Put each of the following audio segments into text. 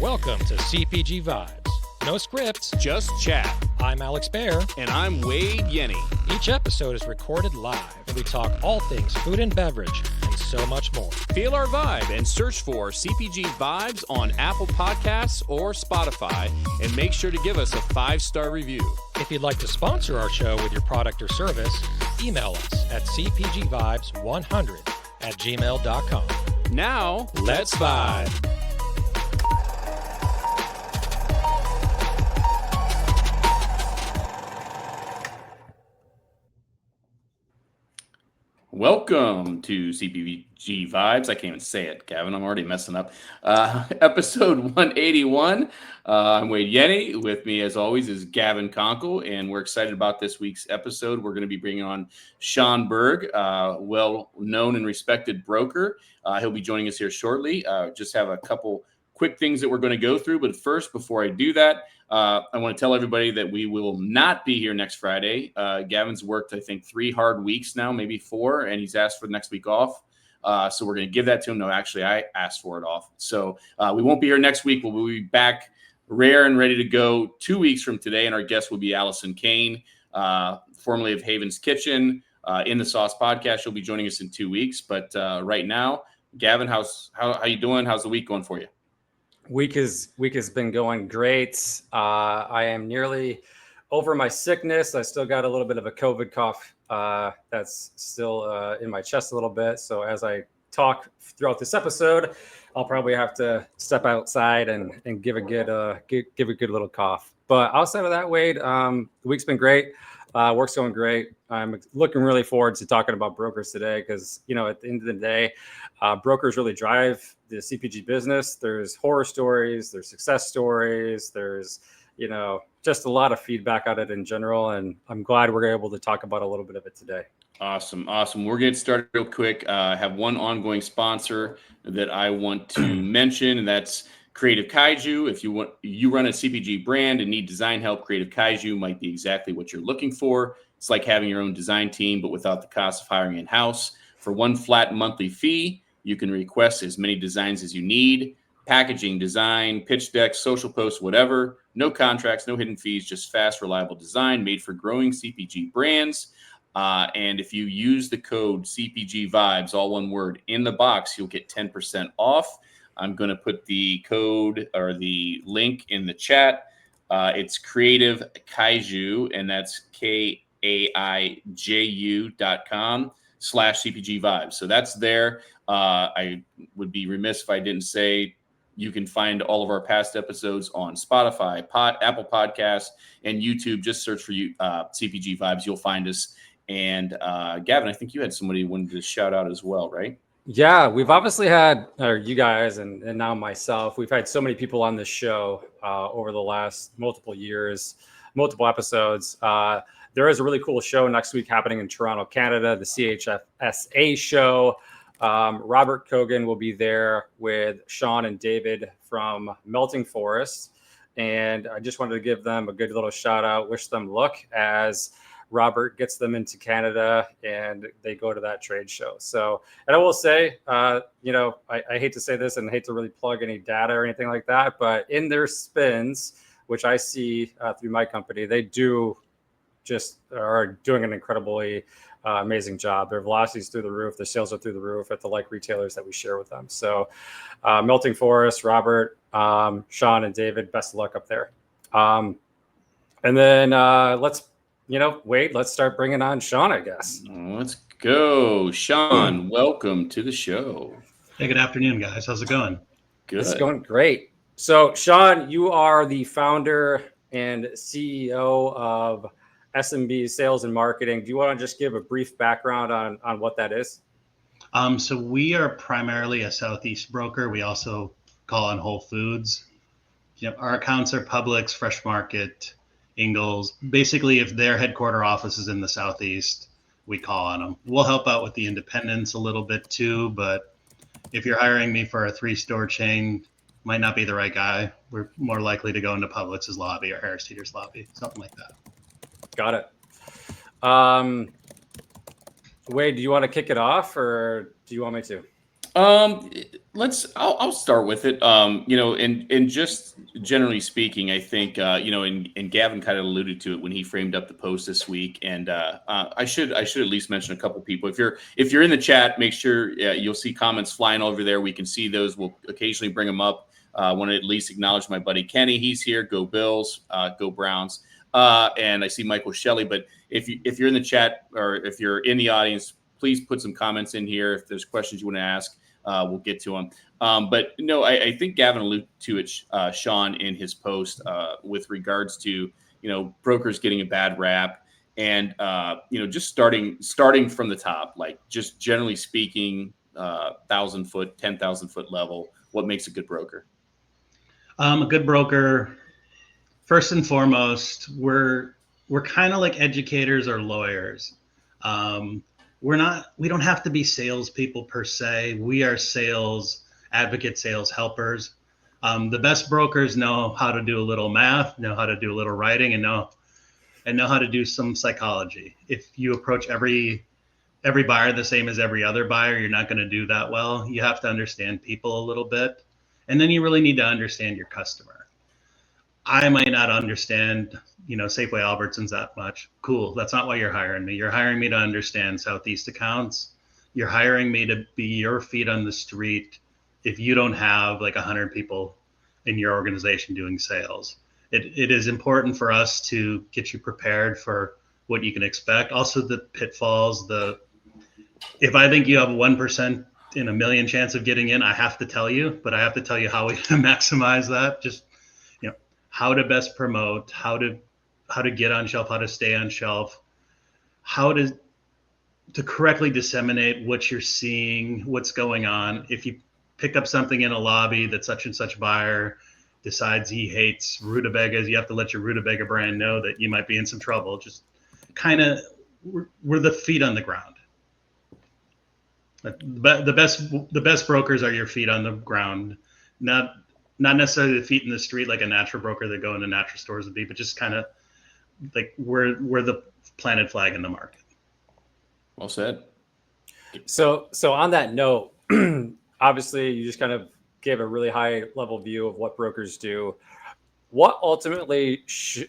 Welcome to CPG Vibes. No scripts, just chat. I'm Alex Baer. And I'm Wade Yenny. Each episode is recorded live, and we talk all things food and beverage, and so much more. Feel our vibe and search for CPG Vibes on Apple Podcasts or Spotify, and make sure to give us a 5-star review. If you'd like to sponsor our show with your product or service, email us at cpgvibes100@gmail.com. Now, let's vibe. Welcome to CPG Vibes. I can't even say it, Gavin. I'm already messing up. Episode 181. I'm Wade Yenny. With me, as always, is Gavin Conkle, and we're excited about this week's episode. We're going to be bringing on Shawn Berg, well-known and respected broker. He'll be joining us here shortly. Just have a couple quick things that we're going to go through. But first, before I do that, I want to tell everybody that we will not be here next Friday. Gavin's worked, I think, 3 hard weeks now, maybe 4, and he's asked for the next week off. So we're going to give that to him. No, actually, I asked for it off. So we won't be here next week. We'll be back rare and ready to go 2 weeks from today, and our guest will be Allison Kane, formerly of Haven's Kitchen, in the Sauce Podcast. She'll be joining us in 2 weeks. But right now, Gavin, how you doing? How's the week going for you? Week has been going great. I am nearly over my sickness. I still got a little bit of a COVID cough that's still in my chest a little bit. So as I talk throughout this episode, I'll probably have to step outside and give a good little cough. But outside of that, Wade, the week's been great. Work's going great. I'm looking really forward to talking about brokers today because, at the end of the day, brokers really drive the CPG business. There's horror stories, there's success stories, there's, just a lot of feedback on it in general. And I'm glad we're able to talk about a little bit of it today. Awesome. We're getting started real quick. I have one ongoing sponsor that I want to mention, and that's Creative Kaiju. If you run a CPG brand and need design help, Creative Kaiju might be exactly what you're looking for. It's like having your own design team, but without the cost of hiring in-house. For one flat monthly fee, you can request as many designs as you need. Packaging, design, pitch decks, social posts, whatever. No contracts, no hidden fees, just fast, reliable design made for growing CPG brands. And if you use the code CPG Vibes, all one word, in the box, you'll get 10% off. I'm going to put the code or the link in the chat. It's Creative Kaiju, and that's kaiju.com/CPG Vibes. So that's there. I would be remiss if I didn't say you can find all of our past episodes on Spotify, Apple Podcasts, and YouTube. Just search for CPG Vibes. You'll find us. And Gavin, I think you had somebody who wanted to shout out as well, right? Yeah, we've obviously had, or you guys and now myself, we've had so many people on this show over the last multiple years, multiple episodes. There is a really cool show next week happening in Toronto, Canada, the CHFSA show. Robert Kogan will be there with Shawn and David from Melting Forest. And I just wanted to give them a good little shout out, wish them luck as Robert gets them into Canada and they go to that trade show. So, and I will say, I hate to say this and hate to really plug any data or anything like that, but in their spins, which I see through my company, they are doing an incredibly amazing job. Their velocities through the roof, their sales are through the roof at the retailers that we share with them. So Melting Forest, Robert, Shawn and David, best of luck up there. And then Wade, let's start bringing on Shawn, I guess. Let's go. Shawn, welcome to the show. Hey, good afternoon, guys. How's it going? Good. It's going great. So, Shawn, you are the founder and CEO of SMB Sales and Marketing. Do you want to just give a brief background on what that is? So we are primarily a Southeast broker. We also call on Whole Foods. Our accounts are Publix, Fresh Market, Ingles. Basically, if their headquarter office is in the Southeast, we call on them. We'll help out with the independents a little bit too, but if you're hiring me for a 3-store chain, might not be the right guy. We're more likely to go into Publix's lobby or Harris Teeter's lobby, something like that. Got it. Wade, do you want to kick it off or do you want me to? I'll start with it. And just generally speaking, I think, and Gavin kind of alluded to it when he framed up the post this week. And I should at least mention a couple people. If you're in the chat, make sure you'll see comments flying over there. We can see those. We'll occasionally bring them up. I want to at least acknowledge my buddy Kenny. He's here. Go Bills. Go Browns. And I see Michael Shelley. But if you're in the chat or if you're in the audience, please put some comments in here. If there's questions you want to ask, we'll get to them. But no, I think Gavin alluded to it, Shawn, in his post with regards to, brokers getting a bad rap and, just starting from the top, like just generally speaking, 1,000-foot, 10,000-foot level, what makes a good broker? A good broker, first and foremost, we're kind of like educators or lawyers. We don't have to be salespeople per se. We are sales advocates, sales helpers. The best brokers know how to do a little math, know how to do a little writing, and know how to do some psychology. If you approach every buyer the same as every other buyer, you're not going to do that well. You have to understand people a little bit, and then you really need to understand your customer. I might not understand, Safeway Albertsons that much. Cool. That's not why you're hiring me. You're hiring me to understand Southeast accounts. You're hiring me to be your feet on the street if you don't have like 100 people in your organization doing sales. It is important for us to get you prepared for what you can expect. Also the pitfalls, if I think you have 1% in a million chance of getting in, I have to tell you, but I have to tell you how we maximize that. Just, how to best promote, how to get on shelf, how to stay on shelf, how to correctly disseminate what you're seeing, what's going on. If you pick up something in a lobby that such and such buyer decides he hates rutabagas, you have to let your rutabaga brand know that you might be in some trouble. Just kind of, we're the feet on the ground. The best brokers are your feet on the ground, not necessarily the feet in the street like a natural broker that go into natural stores would be, but just kind of like we're the planted flag in the market. Well said. So on that note, obviously you just kind of gave a really high level view of what brokers do. What ultimately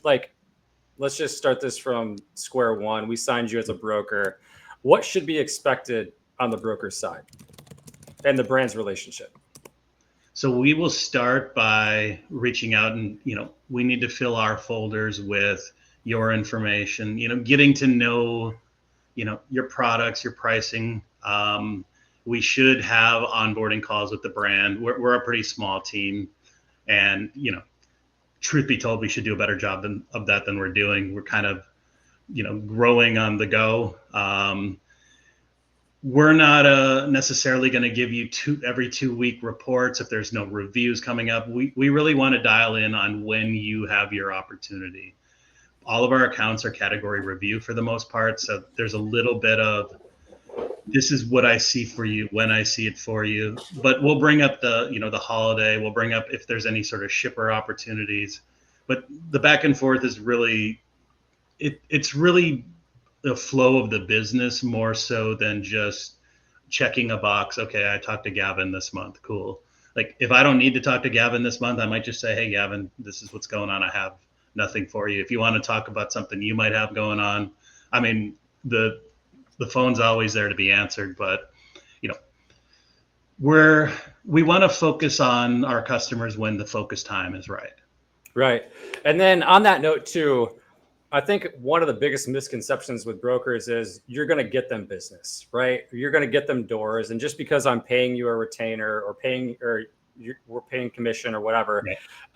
let's just start this from square one. We signed you as a broker. What should be expected on the broker side and the brand's relationship? So we will start by reaching out and, we need to fill our folders with your information, getting to know, your products, your pricing. We should have onboarding calls with the brand. We're a pretty small team, and, truth be told, we should do a better job of that than we're doing. We're kind of, growing on the go. We're not necessarily going to give you every 2-week reports if there's no reviews coming up. We really want to dial in on when you have your opportunity. All of our accounts are category review for the most part. So there's a little bit of, this is what I see for you when I see it for you. But we'll bring up the holiday. We'll bring up if there's any sort of shipper opportunities. But the back and forth is really, it's really the flow of the business more so than just checking a box. Okay, I talked to Gavin this month. Cool. Like if I don't need to talk to Gavin this month, I might just say, hey, Gavin, this is what's going on. I have nothing for you. If you want to talk about something you might have going on, I mean, the phone's always there to be answered, but we want to focus on our customers when the focus time is right. Right. And then on that note too, I think one of the biggest misconceptions with brokers is you're going to get them business, right? You're going to get them doors. And just because I'm paying you a retainer or we're paying commission or whatever,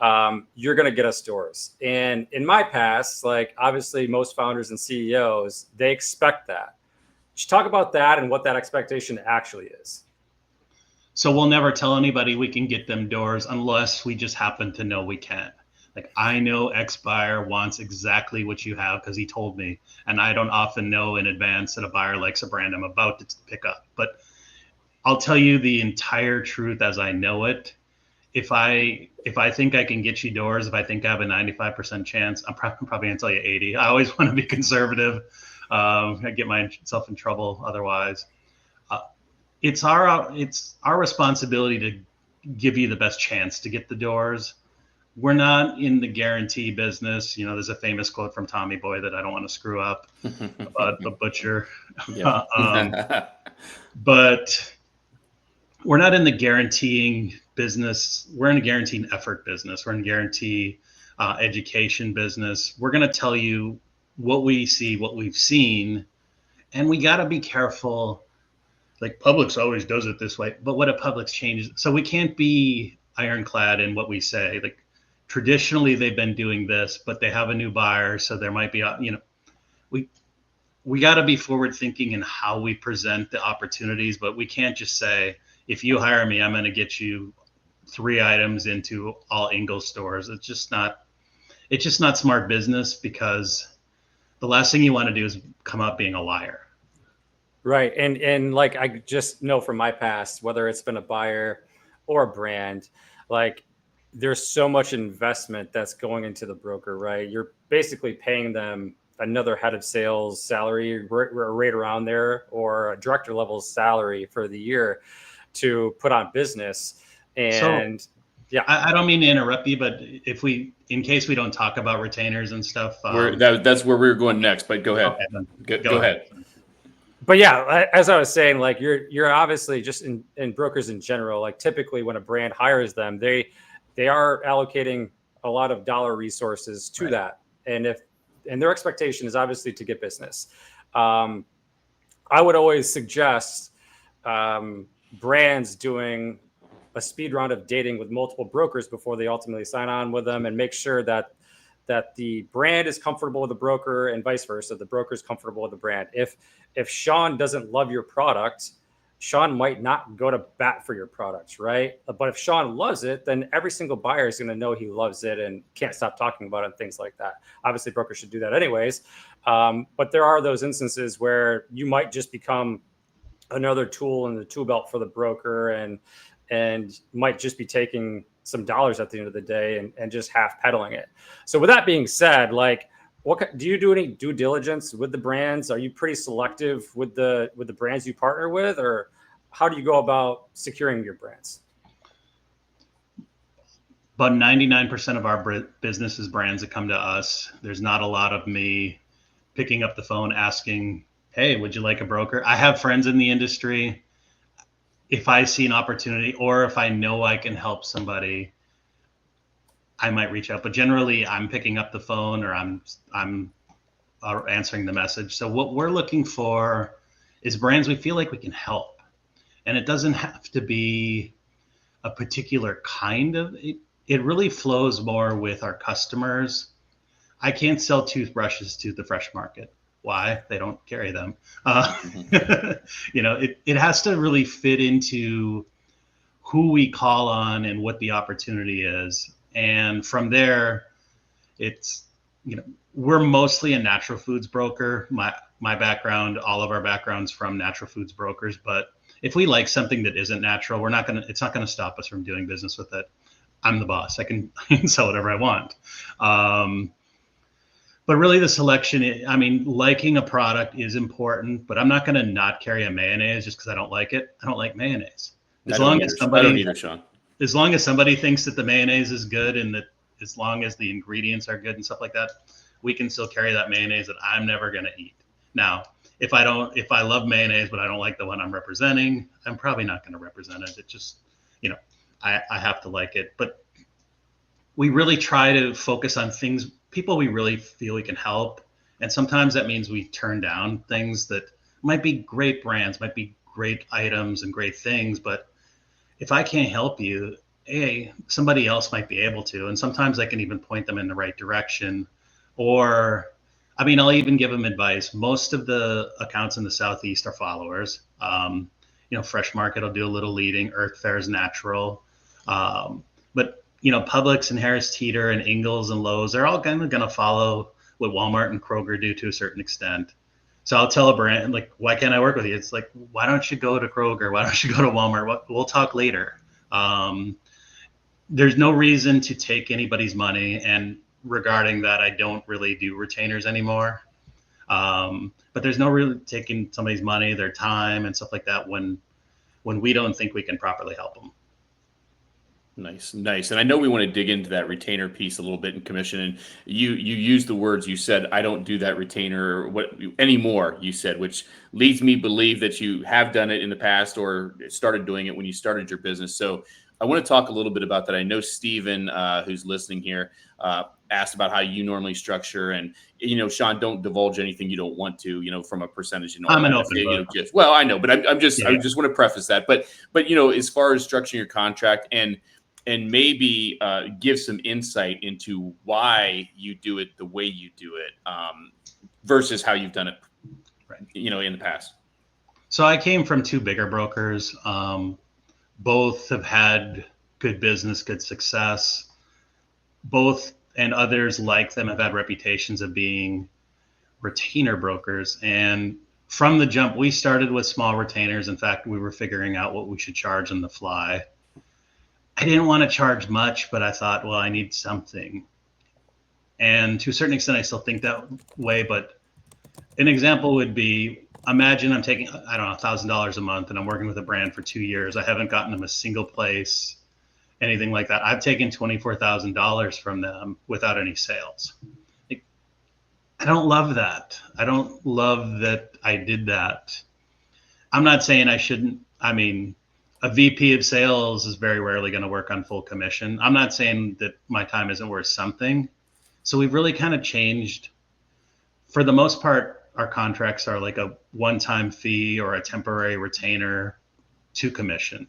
right, you're going to get us doors. And in my past, like obviously most founders and CEOs, they expect that. Just talk about that and what that expectation actually is. So we'll never tell anybody we can get them doors unless we just happen to know we can. Like I know X buyer wants exactly what you have because he told me, and I don't often know in advance that a buyer likes a brand I'm about to pick up. But I'll tell you the entire truth as I know it. If I think I can get you doors, if I think I have a 95% chance, I'm probably going to tell you 80. I always want to be conservative. I get myself in trouble otherwise. it's our responsibility to give you the best chance to get the doors. We're not in the guarantee business. You know, there's a famous quote from Tommy Boy that I don't want to screw up about a butcher. But we're not in the guaranteeing business. We're in a guaranteeing effort business. We're in guarantee education business. We're going to tell you what we see, what we've seen, and we got to be careful. Like Publix always does it this way, but what if Publix changes? So we can't be ironclad in what we say. Like traditionally they've been doing this, but they have a new buyer, so there might be, you know, we got to be forward thinking in how we present the opportunities, but we can't just say, if you hire me, I'm going to get you 3 items into all Ingles stores. It's just not smart business, because the last thing you want to do is come out being a liar. Right. And like, I just know from my past, whether it's been a buyer or a brand, like there's so much investment that's going into the broker, right? You're basically paying them another head of sales salary right around there, or a director level salary for the year to put on business. And so, yeah, I don't mean to interrupt you, but in case we don't talk about retainers and stuff, that's where we're going next, but go ahead. Okay, go ahead. But yeah, as I was saying, like you're obviously just in brokers in general, like typically when a brand hires them, they are allocating a lot of dollar resources to that. And their expectation is obviously to get business. I would always suggest brands doing a speed round of dating with multiple brokers before they ultimately sign on with them, and make sure that the brand is comfortable with the broker and vice versa. The broker is comfortable with the brand. If Shawn doesn't love your product, Shawn might not go to bat for your product, right? But if Shawn loves it, then every single buyer is going to know he loves it and can't stop talking about it and things like that. Obviously, brokers should do that anyways. But there are those instances where you might just become another tool in the tool belt for the broker, and might just be taking some dollars at the end of the day and just half peddling it. So with that being said, like, do you do any due diligence with the brands? Are you pretty selective with the brands you partner with, or how do you go about securing your brands? About 99% of our business is brands that come to us. There's not a lot of me picking up the phone asking, hey, would you like a broker? I have friends in the industry. If I see an opportunity, or if I know I can help somebody, I might reach out. But generally, I'm picking up the phone, or I'm answering the message. So what we're looking for is brands we feel like we can help, and it doesn't have to be a particular kind of. It really flows more with our customers. I can't sell toothbrushes to the Fresh Market. Why? They don't carry them. You know, it has to really fit into who we call on and what the opportunity is. And from there, it's, you know, we're mostly a natural foods broker. My background, all of our backgrounds from natural foods brokers. But if we like something that isn't natural, it's not going to stop us from doing business with it. I'm the boss. I can sell whatever I want. But really the selection, I mean, liking a product is important, but I'm not going to not carry a mayonnaise just because I don't like it. I don't like mayonnaise. I don't either, Shawn. As long as somebody thinks that the mayonnaise is good, and that as long as the ingredients are good and stuff like that, we can still carry that mayonnaise that I'm never going to eat. Now, if I love mayonnaise, but I don't like the one I'm representing, I'm probably not going to represent it. It just, you know, I have to like it. But we really try to focus on people we really feel we can help. And sometimes that means we turn down things that might be great brands, might be great items and great things. But if I can't help you, somebody else might be able to. And sometimes I can even point them in the right direction. Or, I mean, I'll even give them advice. Most of the accounts in the Southeast are followers. You know, Fresh Market will do a little leading. Earth Fare is natural. But you know, Publix and Harris Teeter and Ingles and Lowe's, they're all kind of going to follow what Walmart and Kroger do to a certain extent. So I'll tell a brand, like, why can't I work with you? It's like, why don't you go to Kroger? Why don't you go to Walmart? We'll talk later. There's no reason to take anybody's money. And regarding that, I don't really do retainers anymore. But there's no really taking somebody's money, their time and stuff like that when when we don't think we can properly help them. Nice. And I know we want to dig into that retainer piece a little bit in commission. And you used the words, you said, I don't do that retainer anymore, you said, which leads me to believe that you have done it in the past or started doing it when you started your business. So I want to talk a little bit about that. I know Steven, who's listening here, asked about how you normally structure, and Shawn, don't divulge anything you don't want to, from a percentage. I'm an open book. Well, I know, but I just want to preface that. But as far as structuring your contract and maybe give some insight into why you do it the way you do it versus how you've done it, in the past. So I came from two bigger brokers. Both have had good business, good success. Both and others like them have had reputations of being retainer brokers. And from the jump, we started with small retainers. In fact, we were figuring out what we should charge on the fly. I didn't want to charge much, but I thought, well, I need something. And to a certain extent, I still think that way. But an example would be, imagine I'm taking, I don't know, $1,000 a month, and I'm working with a brand for 2 years. I haven't gotten them a single place, anything like that. I've taken $24,000 from them without any sales. I don't love that. I don't love that I did that. I'm not saying I shouldn't. I mean, a VP of sales is very rarely going to work on full commission. I'm not saying that my time isn't worth something. So we've really kind of changed. For the most part, our contracts are like a one-time fee or a temporary retainer to commission.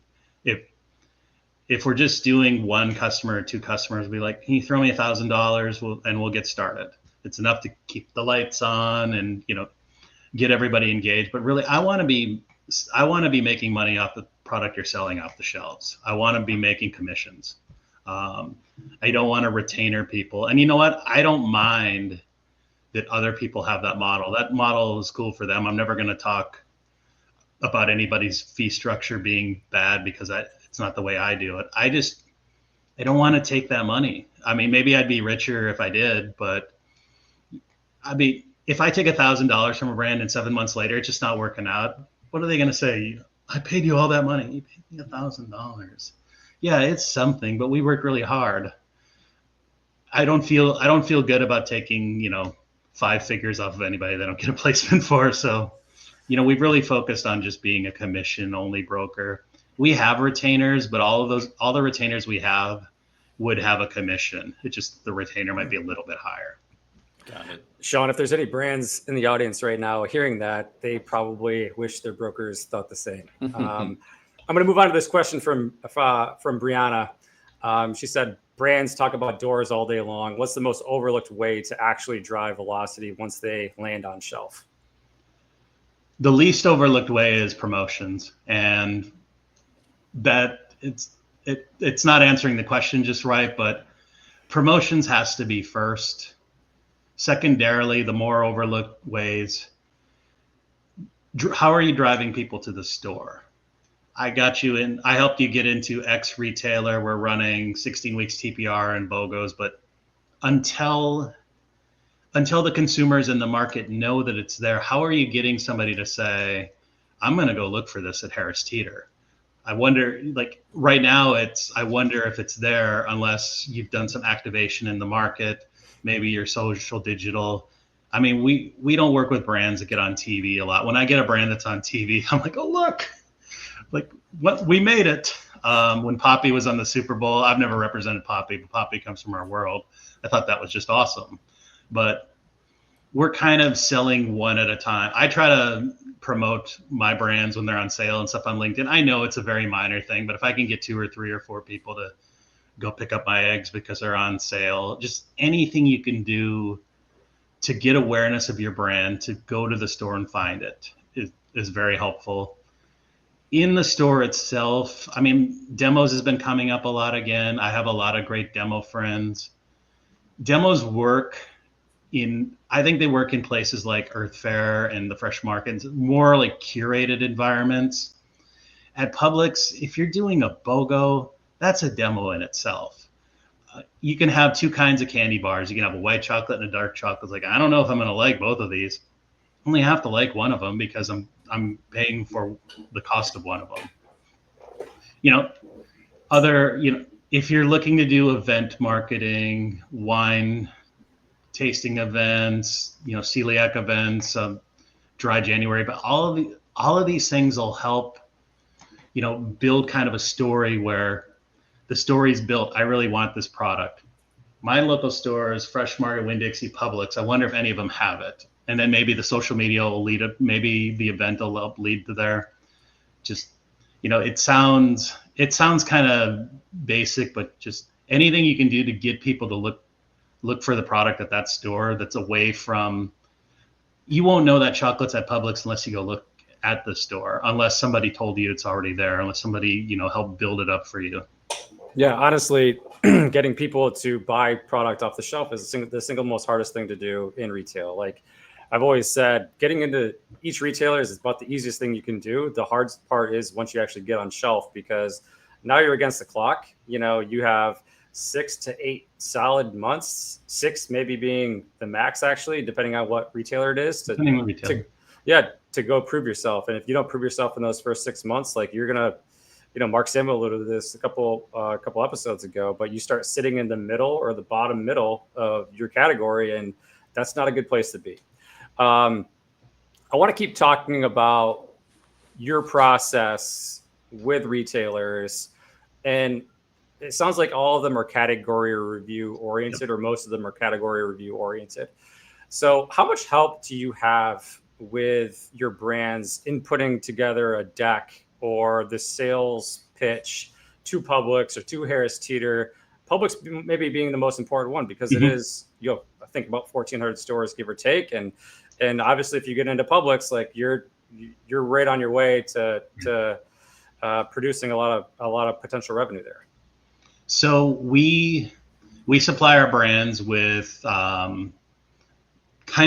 If we're just doing one customer or two customers, we'll be like, can you throw me $1,000 and we'll get started. It's enough to keep the lights on and, get everybody engaged. But really, I want to be making money off the product you're selling off the shelves. I want to be making commissions. I don't want to retainer people. And you know what? I don't mind that other people have that model. That model is cool for them. I'm never going to talk about anybody's fee structure being bad because it's not the way I do it. I don't want to take that money. I mean, maybe I'd be richer if I did, but if I take $1,000 from a brand and 7 months later, it's just not working out. What are they going to say? I paid you all that money. You paid me $1,000. Yeah, it's something, but we work really hard. I don't feel good about taking, 5 figures off of anybody that I don't get a placement for. So, we've really focused on just being a commission only broker. We have retainers, but all the retainers we have would have a commission. It's just the retainer might be a little bit higher. Got it. Shawn, if there's any brands in the audience right now hearing that, they probably wish their brokers thought the same. I'm going to move on to this question from Brianna. She said, brands talk about doors all day long. What's the most overlooked way to actually drive velocity once they land on shelf? The least overlooked way is promotions, and that it's not answering the question just right, but promotions has to be first. Secondarily, the more overlooked ways, how are you driving people to the store? I got you in, I helped you get into X retailer. We're running 16 weeks TPR and BOGOs, but until the consumers in the market know that it's there, how are you getting somebody to say, I'm going to go look for this at Harris Teeter? I wonder, like right now, I wonder if it's there unless you've done some activation in the market. Maybe your social, digital. I mean, we don't work with brands that get on TV a lot. When I get a brand that's on TV, I'm like, oh, look, like what we made it. When Poppy was on the Super Bowl, I've never represented Poppy, but Poppy comes from our world. I thought that was just awesome. But we're kind of selling one at a time. I try to promote my brands when they're on sale and stuff on LinkedIn. I know it's a very minor thing, but if I can get 2 or 3 or 4 people to go pick up my eggs because they're on sale, just anything you can do to get awareness of your brand, to go to the store and find it is very helpful. In the store itself, I mean, demos has been coming up a lot again. I have a lot of great demo friends. Demos work I think they work in places like Earth Fair and the Fresh Markets, more like curated environments. At Publix, if you're doing a BOGO, that's a demo in itself. You can have 2 kinds of candy bars. You can have a white chocolate and a dark chocolate. It's like, I don't know if I'm going to like both of these. I only have to like one of them because I'm paying for the cost of one of them. other, if you're looking to do event marketing, wine tasting events, celiac events, dry January, but all of these things will help, build kind of a story where the story's built. I really want this product. My local stores, Fresh Market, Winn-Dixie, Publix, I wonder if any of them have it. And then maybe the social media will lead up, maybe the event will help lead to there. Just, it sounds kind of basic, but just anything you can do to get people to look for the product at that store that's away from, you won't know that chocolate's at Publix unless you go look at the store, unless somebody told you it's already there, unless somebody, helped build it up for you. Yeah, honestly, getting people to buy product off the shelf is the single most hardest thing to do in retail. Like I've always said, getting into each retailer is about the easiest thing you can do. The hard part is once you actually get on shelf, because now you're against the clock. You have 6 to 8 solid months, 6 maybe being the max, actually, depending on what retailer it is, to go prove yourself. And if you don't prove yourself in those first 6 months, like you're gonna, Mark Samuel alluded to this a couple episodes ago, but you start sitting in the middle or the bottom middle of your category, and that's not a good place to be. I want to keep talking about your process with retailers, and it sounds like all of them are category review oriented, or most of them are category review oriented. So how much help do you have with your brands in putting together a deck or the sales pitch to Publix or to Harris Teeter? Publix maybe being the most important one, because it is, I think about 1,400 stores, give or take. And obviously if you get into Publix, like you're right on your way to producing a lot of potential revenue there. So we supply our brands with kind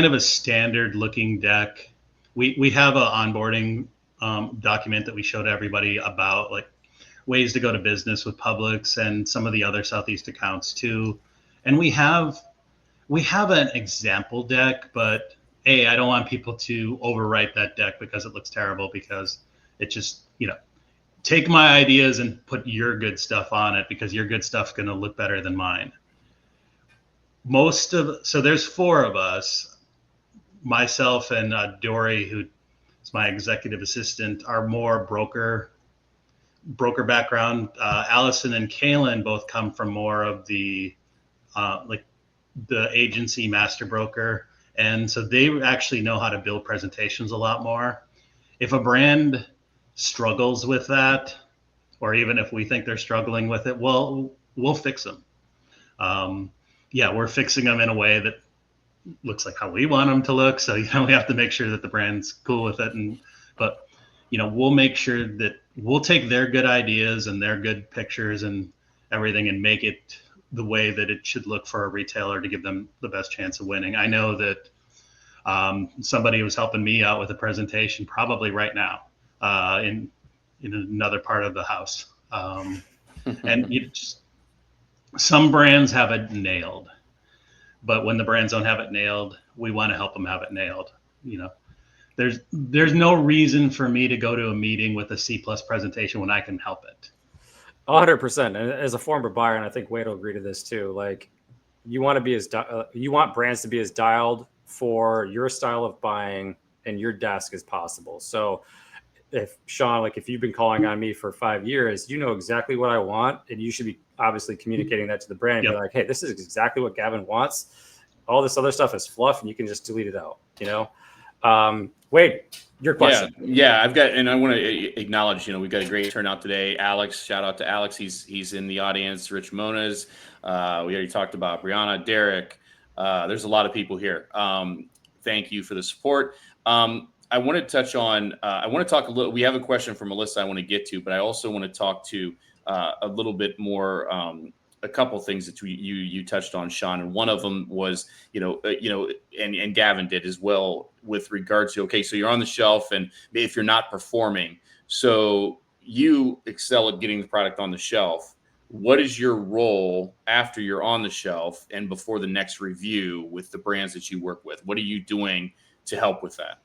of a standard looking deck. We have an onboarding document that we show to everybody about like ways to go to business with Publix and some of the other Southeast accounts too. And we have an example deck, but I don't want people to overwrite that deck because it looks terrible, because it just, take my ideas and put your good stuff on it, because your good stuff's going to look better than mine. So there's 4 of us, myself and Dory, who is my executive assistant, are more broker background. Allison and Kaylin both come from more of the the agency master broker. And so they actually know how to build presentations a lot more. If a brand struggles with that, or even if we think they're struggling with it, well, we'll fix them. We're fixing them in a way that looks like how we want them to look. So, we have to make sure that the brand's cool with it. But we'll make sure that we'll take their good ideas and their good pictures and everything and make it the way that it should look for a retailer to give them the best chance of winning. I know that somebody was helping me out with a presentation probably right now in another part of the house. And some brands have it nailed, but when the brands don't have it nailed, we want to help them have it nailed. There's no reason for me to go to a meeting with a C+ presentation when I can help it. 100%. And as a former buyer, and I think Wade will agree to this too, like you want brands to be as dialed for your style of buying and your desk as possible. So if Shawn, like if you've been calling on me for 5 years, you know exactly what I want, and you should be obviously communicating that to the brand and be like, hey, this is exactly what Gavin wants. All this other stuff is fluff and you can just delete it out, Wade, your question. Yeah, I've got, and I want to acknowledge, we've got a great turnout today. Alex, shout out to Alex. He's in the audience. Rich Moniz. We already talked about Brianna, Derek. There's a lot of people here. Thank you for the support. I want to touch on, I want to talk a little, we have a question from Melissa I want to get to, but I also want to talk to a little bit more, a couple things that you touched on, Shawn, and one of them was, and Gavin did as well, with regards to, okay, so you're on the shelf, and if you're not performing, so you excel at getting the product on the shelf. What is your role after you're on the shelf and before the next review with the brands that you work with? What are you doing to help with that?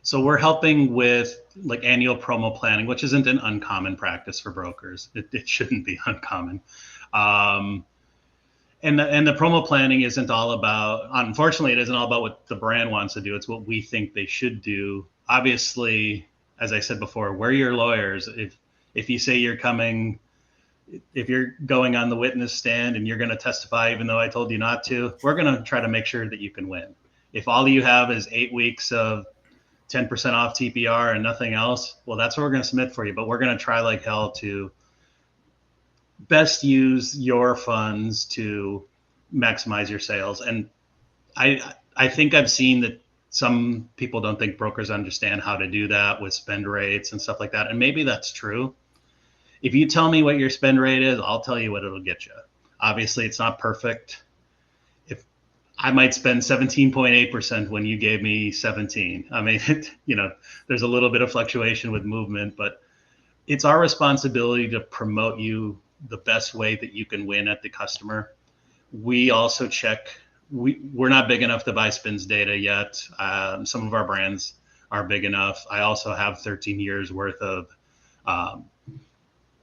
So we're helping with like annual promo planning, which isn't an uncommon practice for brokers. It shouldn't be uncommon. And the promo planning isn't all about, unfortunately, it isn't all about what the brand wants to do. It's what we think they should do. Obviously, as I said before, we're your lawyers. If you say if you're going on the witness stand and you're going to testify, even though I told you not to, we're going to try to make sure that you can win. If all you have is 8 weeks of 10% off TPR and nothing else, well, that's what we're going to submit for you. But we're going to try like hell to best use your funds to maximize your sales. And I think I've seen that some people don't think brokers understand how to do that with spend rates and stuff like that. And maybe that's true. If you tell me what your spend rate is, I'll tell you what it'll get you. Obviously, it's not perfect. If I might spend 17.8% when you gave me 17. I mean, there's a little bit of fluctuation with movement, but it's our responsibility to promote you the best way that you can win at the customer. We also check, we're not big enough to buy spins data yet. Some of our brands are big enough. I also have 13 years worth of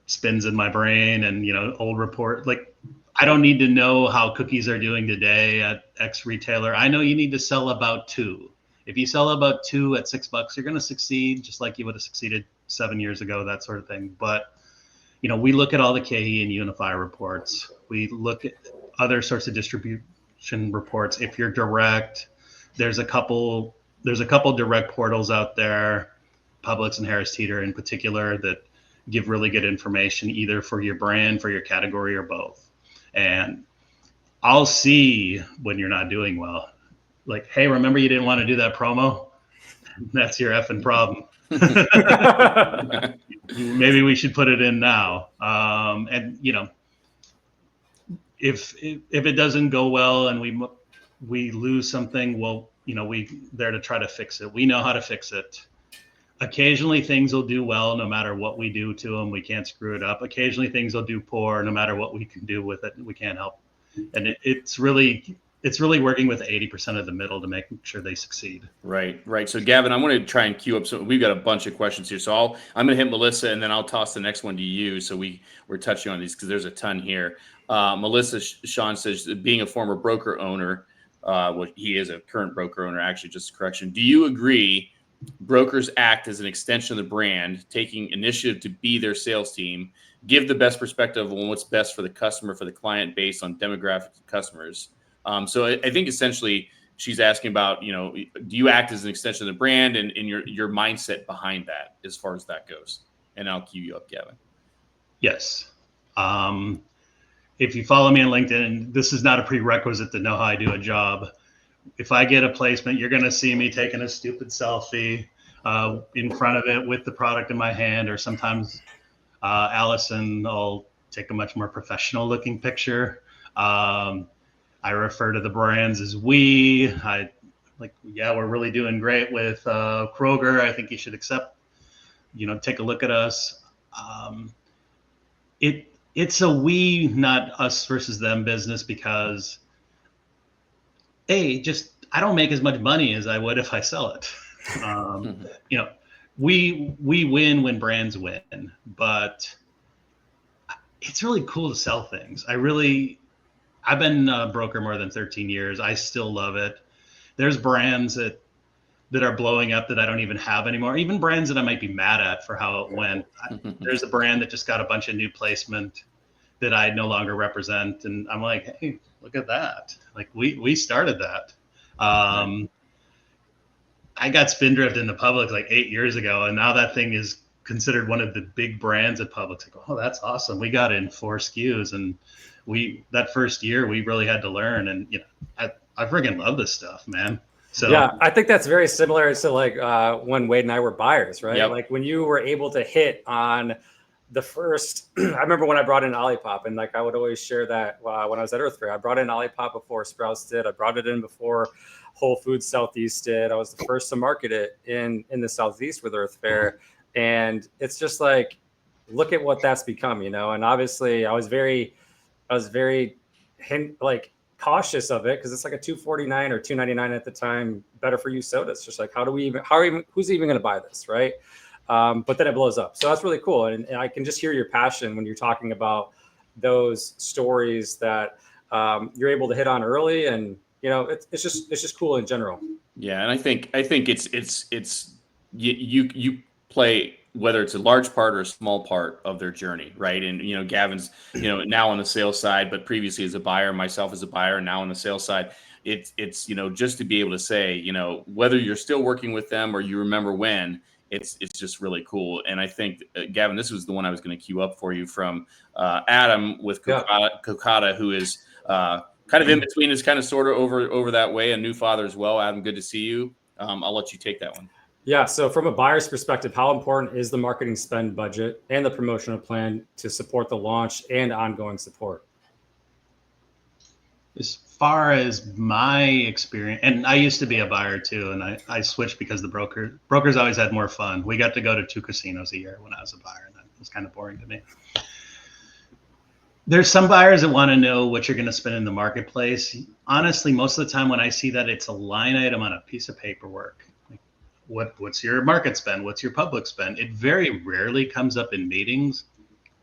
spins in my brain and, old report. Like, I don't need to know how cookies are doing today at X retailer. I know you need to sell about 2. If you sell about 2 at $6, you're going to succeed just like you would have succeeded 7 years ago, that sort of thing. But, we look at all the KE and Unify reports. We look at other sorts of distribution reports. If you're direct, there's a couple direct portals out there, Publix and Harris Teeter in particular, that give really good information either for your brand, for your category, or both. And I'll see when you're not doing well. Like, hey, remember you didn't want to do that promo? That's your effing problem. Maybe we should put it in now. And if it doesn't go well and we lose something, well, we there to try to fix it. We know how to fix it. Occasionally things will do well no matter what we do to them. We can't screw it up. Occasionally things will do poor no matter what we can do with it. We can't help. And it's really working with 80% of the middle to make sure they succeed. Right. So Gavin, I'm going to try and queue up. So we've got a bunch of questions here. So I'm going to hit Melissa and then I'll toss the next one to you. So we're touching on these because there's a ton here. Melissa, Shawn says, being a former broker owner, he is a current broker owner, actually, just a correction. Do you agree brokers act as an extension of the brand, taking initiative to be their sales team, give the best perspective on what's best for the customer, for the client based on demographics of customers? So I think essentially she's asking about, do you act as an extension of the brand and your mindset behind that as far as that goes? And I'll cue you up, Gavin. Yes. If you follow me on LinkedIn, this is not a prerequisite to know how I do a job. If I get a placement, you're going to see me taking a stupid selfie in front of it with the product in my hand, or sometimes Allison will take a much more professional looking picture. I refer to the brands as we. We're really doing great with Kroger. I think you should take a look at us. It's a we, not us versus them business, because I don't make as much money as I would if I sell it. We win when brands win, but it's really cool to sell things. I've been a broker more than 13 years. I still love it. There's brands that are blowing up that I don't even have anymore. Even brands that I might be mad at for how it went. There's a brand that just got a bunch of new placement that I no longer represent. And I'm like, hey, look at that. Like we started that. I got Spindrift in the Publix like 8 years ago. And now that thing is considered one of the big brands at Publix. Like, oh, that's awesome. We got in 4 SKUs, and that first year we really had to learn. And I freaking love this stuff, man. So yeah, I think that's very similar to like when Wade and I were buyers, right? Yep. Like when you were able to hit on the first, I remember when I brought in Olipop, and like I would always share that when I was at Earth Fair. I brought in Olipop before Sprouts did. I brought it in before Whole Foods Southeast did. I was the first to market it in the Southeast with Earth Fair. And it's just like, look at what that's become, And obviously I was very cautious of it because it's like a $2.49 or $2.99 at the time better for you soda. It's just like, who's even going to buy this, right? But then it blows up. So that's really cool. And I can just hear your passion when you're talking about those stories that you're able to hit on early. And, it's just cool in general. Yeah. And I think it's you play, whether it's a large part or a small part of their journey. Right. And, Gavin's, now on the sales side, but previously as a buyer, myself as a buyer, now on the sales side, it's, just to be able to say, whether you're still working with them or you remember when, it's just really cool. And I think, Gavin, this was the one I was going to queue up for you from Adam with Kokata, who is kind of in between, is kind of sort of over that way, a new father as well. Adam, good to see you. I'll let you take that one. Yeah. So from a buyer's perspective, how important is the marketing spend budget and the promotional plan to support the launch and ongoing support? As far as my experience, and I used to be a buyer too, and I switched because the brokers always had more fun. We got to go to 2 casinos a year when I was a buyer, and that was kind of boring to me. There's some buyers that want to know what you're going to spend in the marketplace. Honestly, most of the time when I see that, it's a line item on a piece of paperwork. Like, what's your market spend? What's your public spend? It very rarely comes up in meetings.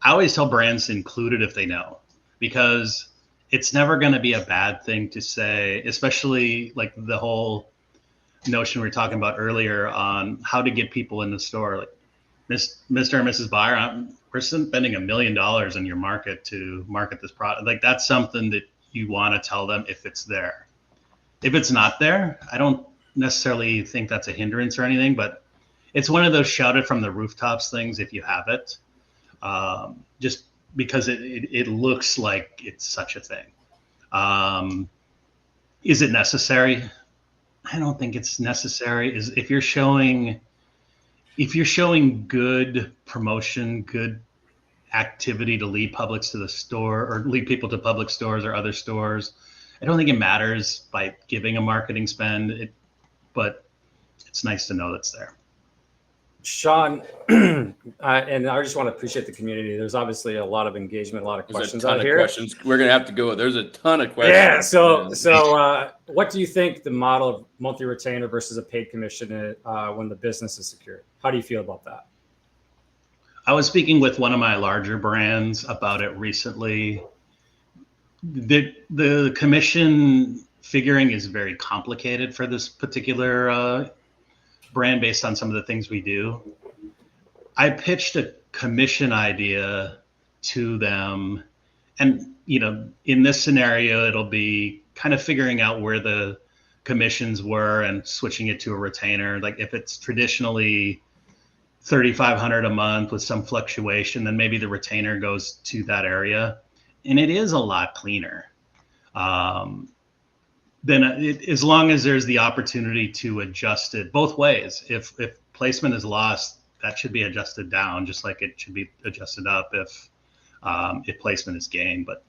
I always tell brands to include it if they know, because it's never going to be a bad thing to say, especially like the whole notion we were talking about earlier on how to get people in the store. Like, Mr. and Mrs. Buyer, we're spending $1 million in your market to market this product. Like, that's something that you want to tell them if it's there. If it's not there, I don't necessarily think that's a hindrance or anything, but it's one of those shout it from the rooftops things if you have it. Just because it looks like it's such a thing. Is it necessary? I don't think it's necessary. If you're showing good promotion, good activity to lead publics to the store or lead people to public stores or other stores, I don't think it matters by giving a marketing spend, but it's nice to know that's there. Shawn, and I just want to appreciate the community. There's obviously a lot of engagement, a lot of questions out here. We're going to have to go. There's a ton of questions. Yeah. So what do you think the model of monthly retainer versus a paid commission is, when the business is secured? How do you feel about that? I was speaking with one of my larger brands about it recently. The commission figuring is very complicated for this particular brand based on some of the things we do. I pitched a commission idea to them, and in this scenario, it'll be kind of figuring out where the commissions were and switching it to a retainer. Like, if it's traditionally $3,500 a month with some fluctuation, then maybe the retainer goes to that area, and it is a lot cleaner. Then as long as there's the opportunity to adjust it both ways. If placement is lost, that should be adjusted down, just like it should be adjusted up if placement is gained. But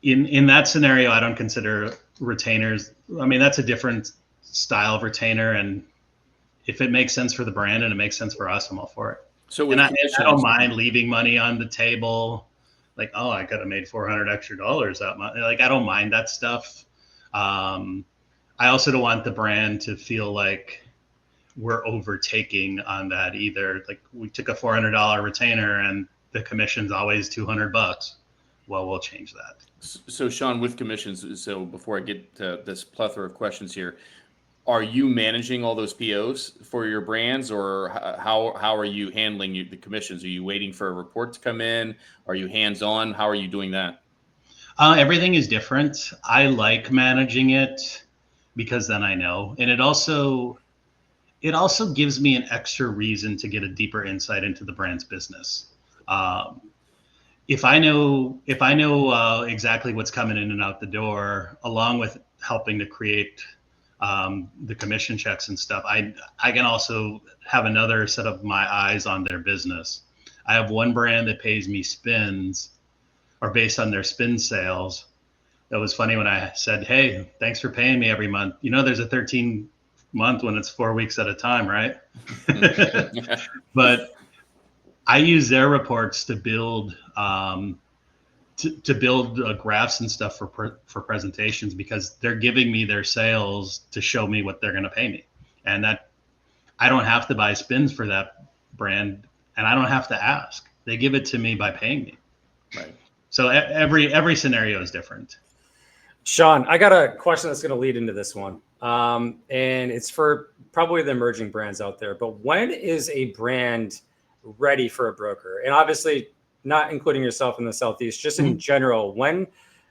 in that scenario, I don't consider retainers. I mean, that's a different style of retainer, and if it makes sense for the brand and it makes sense for us, I'm all for it. So I don't mind leaving money on the table. Like, oh, I could have made $400 extra that month. Like, I don't mind that stuff. I also don't want the brand to feel like we're overtaking on that either. Like, we took a $400 retainer and the commission's always $200. Well, we'll change that. So Shawn, with commissions, so before I get to this plethora of questions here, are you managing all those POs for your brands, or how are you handling the commissions? Are you waiting for a report to come in? Are you hands-on? How are you doing that? Everything is different. I like managing it because then I know, and it also gives me an extra reason to get a deeper insight into the brand's business. If I know exactly what's coming in and out the door, along with helping to create the commission checks and stuff, I can also have another set of my eyes on their business. I have one brand that pays me spins, or based on their spin sales. That was funny when I said, hey, thanks for paying me every month. There's a 13 month when it's 4 weeks at a time, right? But I use their reports to build, to build graphs and stuff for presentations, because they're giving me their sales to show me what they're going to pay me, and that I don't have to buy spins for that brand, and I don't have to ask. They give it to me by paying me. Right. So every scenario is different. Shawn, I got a question that's going to lead into this one. And it's for probably the emerging brands out there. But when is a brand ready for a broker? And obviously, not including yourself in the Southeast, just in general, when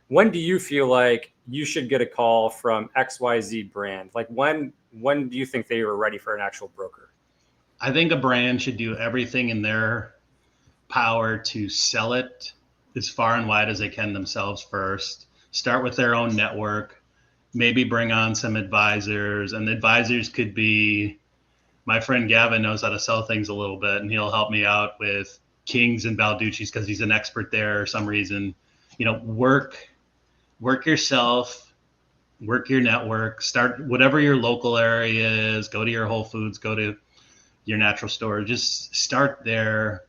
do you feel like you should get a call from XYZ brand? Like when do you think they were ready for an actual broker? I think a brand should do everything in their power to sell it as far and wide as they can themselves first. Start with their own network, maybe bring on some advisors, and the advisors could be, my friend Gavin knows how to sell things a little bit, and he'll help me out with Kings and Balducci's because he's an expert there for some reason. Work yourself, work your network, start whatever your local area is, go to your Whole Foods, go to your natural store, just start there,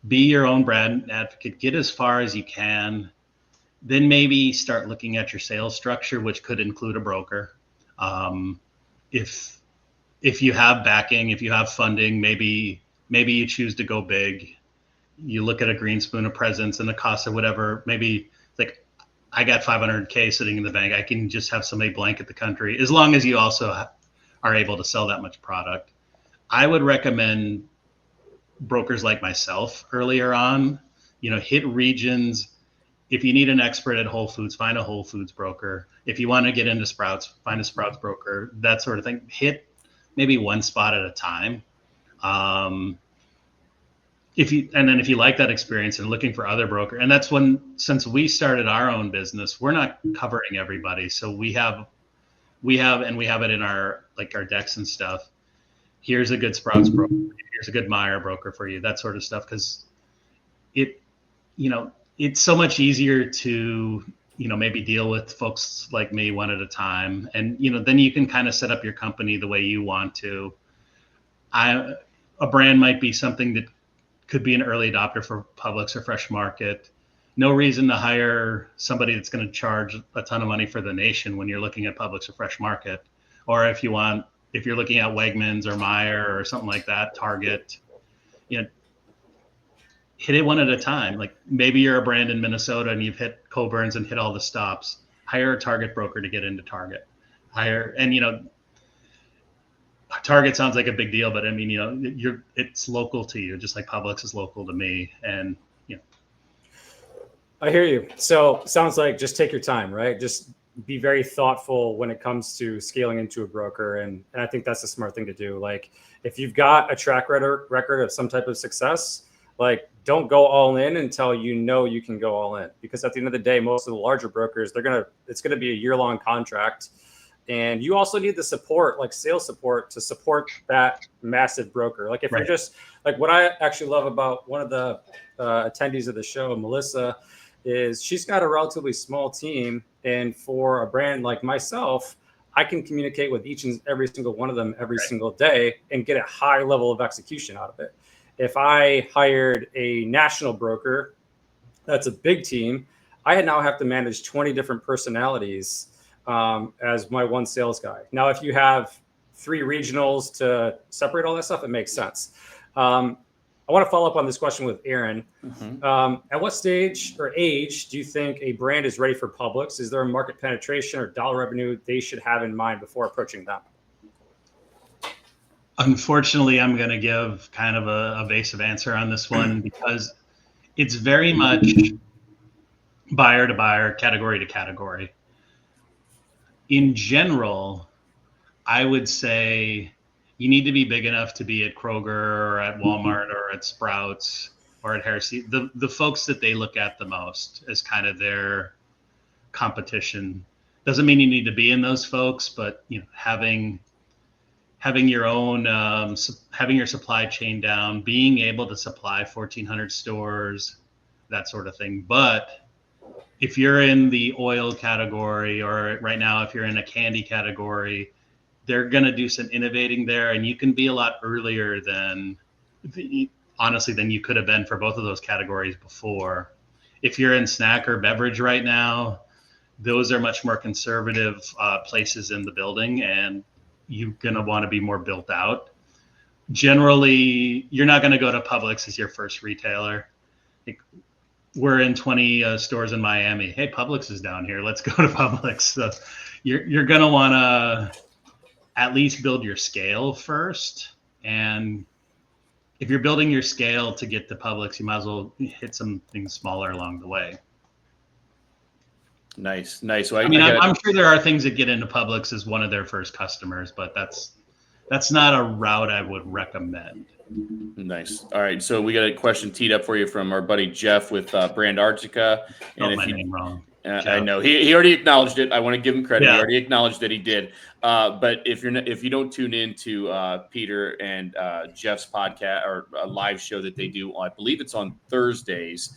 be your own brand advocate, get as far as you can. Then maybe start looking at your sales structure, which could include a broker. If you have backing, if you have funding, maybe you choose to go big. You look at a green spoon of presence and the cost of whatever. Maybe like, I got $500K sitting in the bank. I can just have somebody blanket the country, as long as you also are able to sell that much product. I would recommend brokers like myself earlier on. Hit regions. If you need an expert at Whole Foods, find a Whole Foods broker. If you want to get into Sprouts, find a Sprouts broker, that sort of thing. Hit maybe one spot at a time. If you like that experience and looking for other broker, and that's since we started our own business, we're not covering everybody. So we have it in our decks and stuff. Here's a good Sprouts broker. Here's a good Meijer broker for you, that sort of stuff. Because it's so much easier to, maybe deal with folks like me one at a time. And, then you can kind of set up your company the way you want to. A brand might be something that could be an early adopter for Publix or Fresh Market. No reason to hire somebody that's going to charge a ton of money for the nation when you're looking at Publix or Fresh Market. Or if you're looking at Wegmans or Meijer or something like that, Target, hit it one at a time. Like maybe you're a brand in Minnesota and you've hit Coburn's and hit all the stops. Hire a Target broker to get into Target. Target sounds like a big deal, but I mean, it's local to you, just like Publix is local to me. And I hear you. So sounds like just take your time, right? Just be very thoughtful when it comes to scaling into a broker. And I think that's a smart thing to do. Like if you've got a track record of some type of success, like don't go all in until you can go all in, because at the end of the day, most of the larger brokers, it's going to be a year-long contract. And you also need the support, like sales support, to support that massive broker. Like if you're just like, what I actually love about one of the attendees of the show, Melissa, is she's got a relatively small team. And for a brand like myself, I can communicate with each and every single one of them every single day and get a high level of execution out of it. If I hired a national broker, that's a big team, I now have to manage 20 different personalities as my one sales guy. Now, if you have 3 regionals to separate all that stuff, it makes sense. I want to follow up on this question with Aaron. At what stage or age do you think a brand is ready for Publix? Is there a market penetration or dollar revenue they should have in mind before approaching them? Unfortunately, I'm going to give kind of a evasive answer on this one because it's very much buyer to buyer, category to category. In general, I would say you need to be big enough to be at Kroger or at Walmart or at Sprouts or at Harris. The folks that they look at the most as kind of their competition. Doesn't mean you need to be in those folks, but having your own, having your supply chain down, being able to supply 1,400 stores, that sort of thing. But if you're in the oil category, or right now, if you're in a candy category, they're going to do some innovating there, and you can be a lot earlier than you could have been for both of those categories before. if you're in snack or beverage right now, those are much more conservative places in the building, and you're going to want to be more built out. Generally, you're not going to go to Publix as your first retailer. Like, we're in 20 stores in Miami. Hey, Publix is down here. Let's go to Publix. So you're going to want to at least build your scale first. And if you're building your scale to get to Publix, you might as well hit some things smaller along the way. Nice. So I'm sure there are things that get into Publix as one of their first customers, but that's not a route I would recommend. Nice. All right. So we got a question teed up for you from our buddy Jeff with Brand Arctica. And my name wrong. I know he already acknowledged it. I want to give him credit. Yeah. He already acknowledged that he did. But if you don't tune in to Peter and Jeff's podcast or a live show that they do, I believe it's on Thursdays,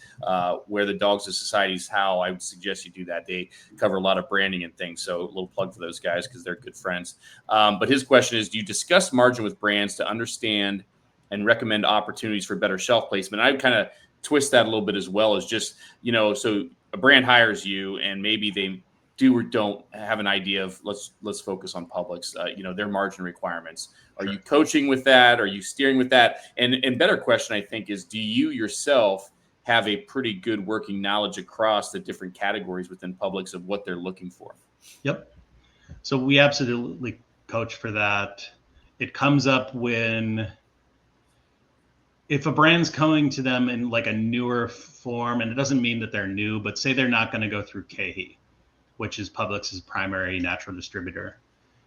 where the Dogs of Society's How, I would suggest you do that. They cover a lot of branding and things. So a little plug for those guys because they're good friends. But his question is, do you discuss margin with brands to understand and recommend opportunities for better shelf placement? I would kind of twist that a little bit as well, as just, so a brand hires you and maybe they do or don't have an idea of let's focus on Publix, their margin requirements. Are you coaching with that? Are you steering with that? And better question, I think, is do you yourself have a pretty good working knowledge across the different categories within Publix of what they're looking for? Yep. So we absolutely coach for that. It comes up if a brand's coming to them in like a newer form, and it doesn't mean that they're new, but say they're not going to go through KeHE, which is Publix's primary natural distributor.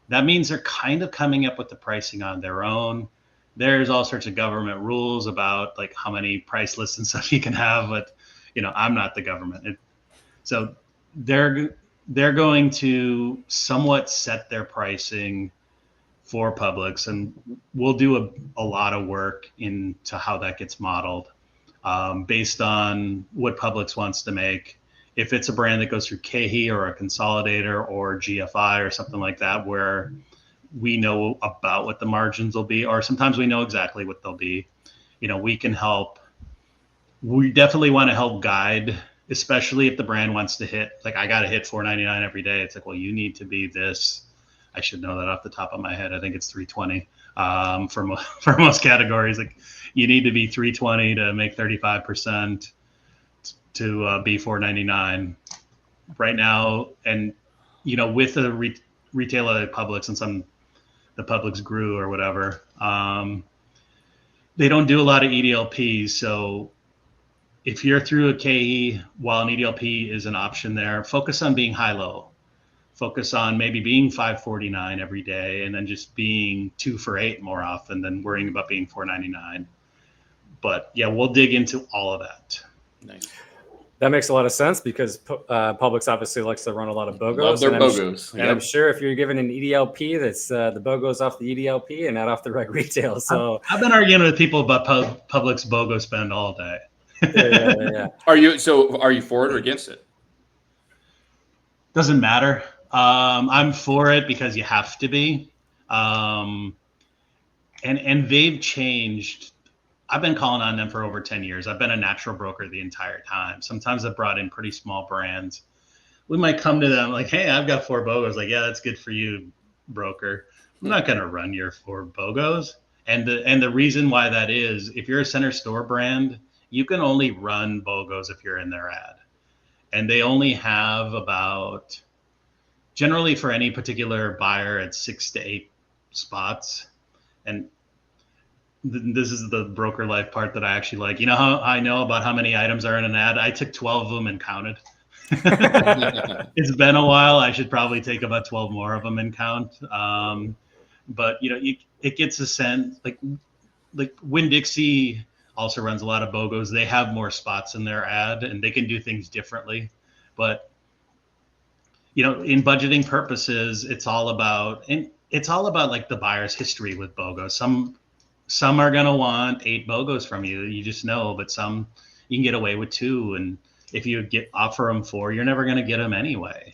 That means they're kind of coming up with the pricing on their own. There's all sorts of government rules about like how many price lists and stuff you can have, but I'm not the government. So they're going to somewhat set their pricing for Publix, and we'll do a lot of work into how that gets modeled based on what Publix wants to make. If it's a brand that goes through KeHE or a consolidator or GFI or something like that, where we know about what the margins will be, or sometimes we know exactly what they'll be, we can help. We definitely want to help guide, especially if the brand wants to hit, like, I got to hit $4.99 every day. It's like, well, you need to be this. I should know that off the top of my head. I think it's $3.20 for most categories. Like, you need to be $3.20 to make 35% to be $4.99 right now. And with a retailer like Publix and the Publix grew or whatever, they don't do a lot of EDLPs. So if you're through a KeHE, while an EDLP is an option there, focus on being high-low. Focus on maybe being $5.49 every day, and then just being 2 for $8 more often than worrying about being $4.99. But yeah, we'll dig into all of that. Nice. That makes a lot of sense because Publix obviously likes to run a lot of BOGOs. Love their BOGOs. And I'm sure if you're given an EDLP, that's the BOGOs off the EDLP and not off the reg retail. So I've been arguing with people about Publix BOGO spend all day. Yeah. Are you for it or against it? Doesn't matter. I'm for it because you have to be. And they've changed. I've been calling on them for over 10 years. I've been a natural broker the entire time. Sometimes I've brought in pretty small brands. We might come to them like, hey, I've got 4 BOGOs. Like, yeah, that's good for you, broker. I'm not going to run your 4 BOGOs. And the reason why that is, if you're a center store brand, you can only run BOGOs if you're in their ad. And they only have about, generally for any particular buyer, it's 6 to 8 spots. And this is the broker life part that I actually like. You know how I know about how many items are in an ad? I took 12 of them and counted. It's been a while. I should probably take about 12 more of them and count. But it gets a sense, like Winn-Dixie also runs a lot of BOGOs. They have more spots in their ad and they can do things differently. But in budgeting purposes, it's all about like the buyer's history with BOGOs. Some are going to want 8 BOGOs from you. You just know, but some you can get away with 2. And if you offer them 4, you're never going to get them anyway.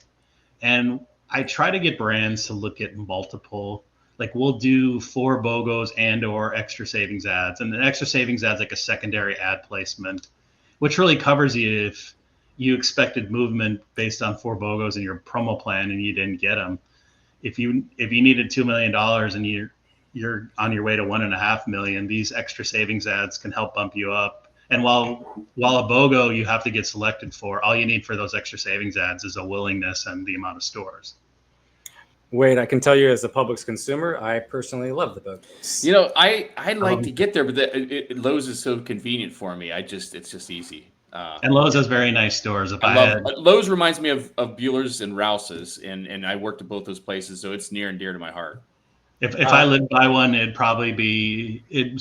And I try to get brands to look at multiple, like we'll do 4 BOGOs and or extra savings ads. And the extra savings ads like a secondary ad placement, which really covers you you expected movement based on 4 BOGOs in your promo plan and you didn't get them. If you needed $2 million and you're on your way to 1.5 million, these extra savings ads can help bump you up. And while a BOGO you have to get selected for, all you need for those extra savings ads is a willingness and the amount of stores. Wait, I can tell you as a Publix consumer, I personally love the BOGOs. You know, I like to get there, but Lowe's is so convenient for me. It's just easy. And Lowe's has very nice stores. Lowe's reminds me of Bueller's and Rouse's, and I worked at both those places, so it's near and dear to my heart. If I lived by one, it'd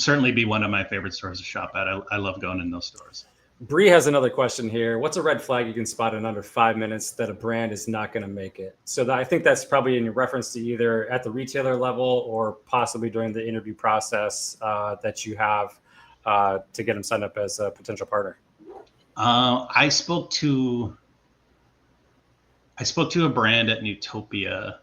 certainly be one of my favorite stores to shop at. I love going in those stores. Bree has another question here. What's a red flag you can spot in under 5 minutes that a brand is not going to make it? So I think that's probably in reference to either at the retailer level or possibly during the interview process that you have to get them signed up as a potential partner. I spoke to a brand at Newtopia.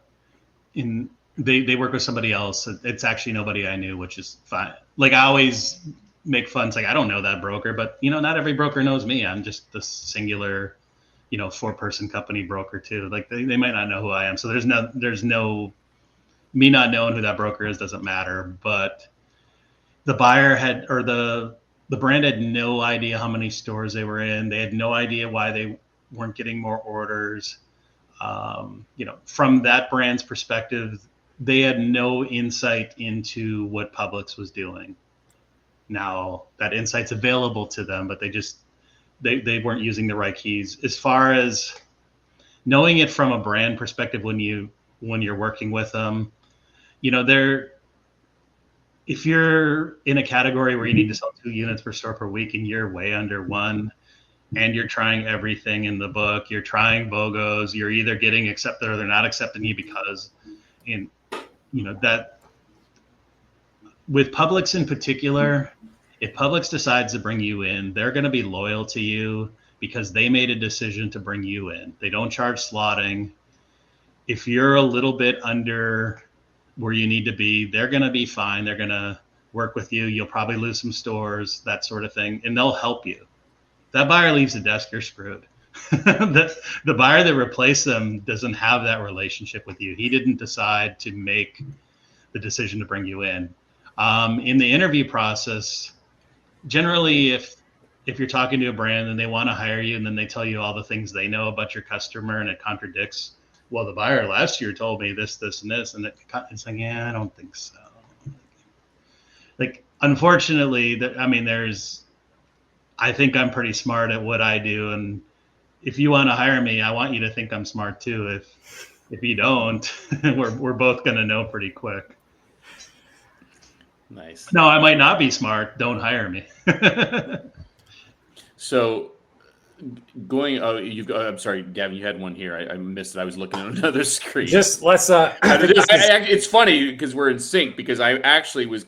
They work with somebody else. It's actually nobody I knew, which is fine. Like, I always make fun. It's like, I don't know that broker, but not every broker knows me. I'm just the singular, 4-person company broker too. Like, they might not know who I am. So there's no me not knowing who that broker is doesn't matter. But the buyer the brand had no idea how many stores they were in. They had no idea why they weren't getting more orders. From that brand's perspective, they had no insight into what Publix was doing. Now that insight's available to them, but they weren't using the right keys. As far as knowing it from a brand perspective, when you're working with them, if you're in a category where you need to sell 2 units per store per week and you're way under 1, and you're trying everything in the book, you're trying BOGOs, you're either getting accepted or they're not accepting you because, that with Publix in particular, if Publix decides to bring you in, they're going to be loyal to you because they made a decision to bring you in. They don't charge slotting. If you're a little bit under where you need to be, they're going to be fine. They're going to work with you. You'll probably lose some stores, that sort of thing, and they'll help you. That buyer leaves the desk, you're screwed. The buyer that replaced them doesn't have that relationship with you. He didn't decide to make the decision to bring you in. In the interview process, generally, if you're talking to a brand and they want to hire you and then they tell you all the things they know about your customer and it contradicts, well, the buyer last year told me this, and this, and it's like, yeah, I don't think so. Like, unfortunately, I think I'm pretty smart at what I do, and if you want to hire me, I want you to think I'm smart too. If you don't, we're both going to know pretty quick. Nice. No, I might not be smart. Don't hire me. So I'm sorry, Gavin, you had one here. I missed it. I was looking at another screen. Just let's. It's funny because we're in sync, because I actually was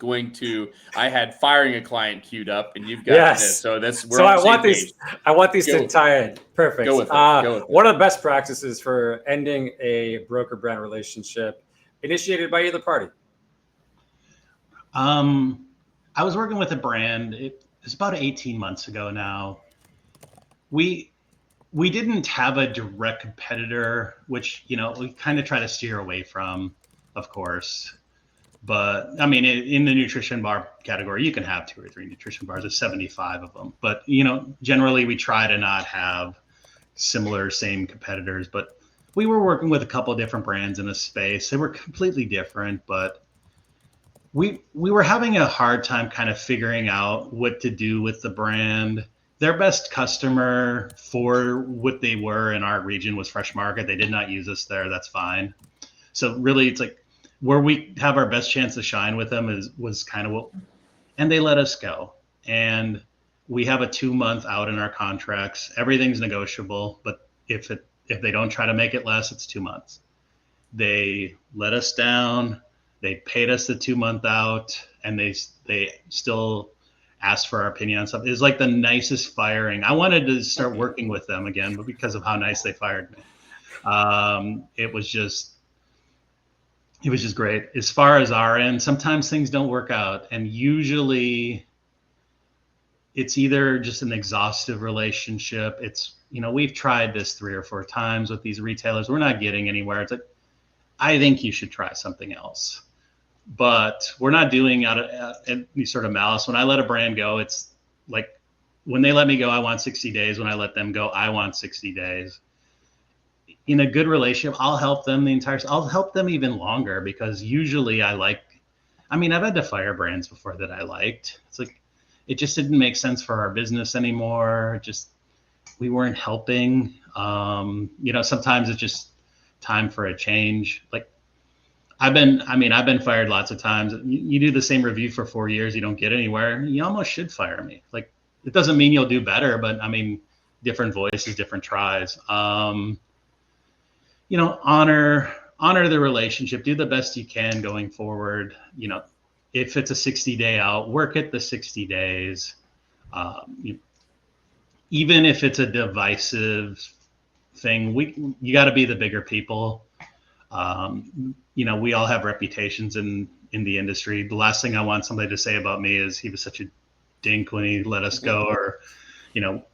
I had firing a client queued up, and you've got this. So I want these to tie in. Perfect. Go with it. One of the best practices for ending a broker brand relationship initiated by either party. I was working with a brand. It was about 18 months ago now. We didn't have a direct competitor, which, we kind of try to steer away from, of course. But I mean, in the nutrition bar category, you can have 2 or 3 nutrition bars. There's 75 of them. But, generally we try to not have same competitors. But we were working with a couple of different brands in a space. They were completely different, but we were having a hard time kind of figuring out what to do with the brand. Their best customer for what they were in our region was Fresh Market. They did not use us there. That's fine. So really, it's like where we have our best chance to shine with them was kind of and they let us go. And we have a 2-month out in our contracts. Everything's negotiable, but if they don't try to make it less, it's 2 months. They let us down. They paid us the 2-month out, and they still asked for our opinion on something. It was like the nicest firing. I wanted to start working with them again, but because of how nice they fired me, it was just great. As far as our end, sometimes things don't work out, and usually it's either just an exhaustive relationship. It's, we've tried this 3 or 4 times with these retailers. We're not getting anywhere. It's like, I think you should try something else. But we're not doing out of any sort of malice. When I let a brand go, it's like when they let me go, I want 60 days. When I let them go, I want 60 days. In a good relationship, I'll help them I'll help them even longer, because usually I've had to fire brands before that I liked. It's like, it just didn't make sense for our business anymore. We weren't helping. Sometimes it's just time for a change. Like, I've been fired lots of times. You do the same review for 4 years, you don't get anywhere, you almost should fire me. Like, it doesn't mean you'll do better, but different voices, different tries. Honor the relationship, do the best you can going forward. If it's a 60-day out, work at the 60 days. Even if it's a divisive thing, you got to be the bigger people. We all have reputations in the industry. The last thing I want somebody to say about me is he was such a dink when he let us go, or,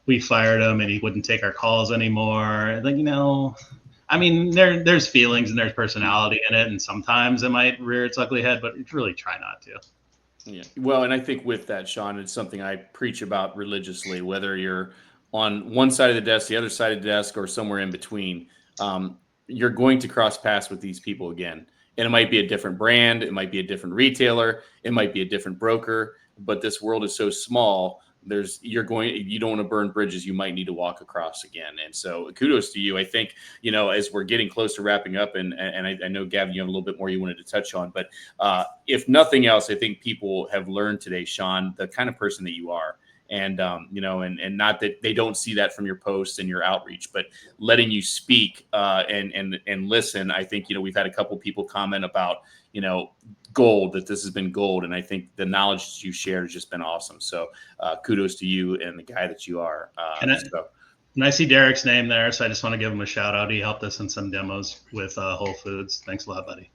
we fired him and he wouldn't take our calls anymore. Like, there's feelings and there's personality in it, and sometimes it might rear its ugly head, but really try not to. Yeah. Well, and I think with that, Shawn, it's something I preach about religiously, whether you're on one side of the desk, the other side of the desk, or somewhere in between. You're going to cross paths with these people again. And it might be a different brand. It might be a different retailer. It might be a different broker, but this world is so small. You don't want to burn bridges you might need to walk across again. And so kudos to you. I think, as we're getting close to wrapping up, and I know, Gavin, you have a little bit more you wanted to touch on, but if nothing else, I think people have learned today, Shawn, the kind of person that you are. And, and not that they don't see that from your posts and your outreach, but letting you speak and listen. I think, we've had a couple people comment about, gold, that this has been gold. And I think the knowledge that you shared has just been awesome. So kudos to you and the guy that you are. And I see Derek's name there, so I just want to give him a shout out. He helped us in some demos with Whole Foods. Thanks a lot, buddy.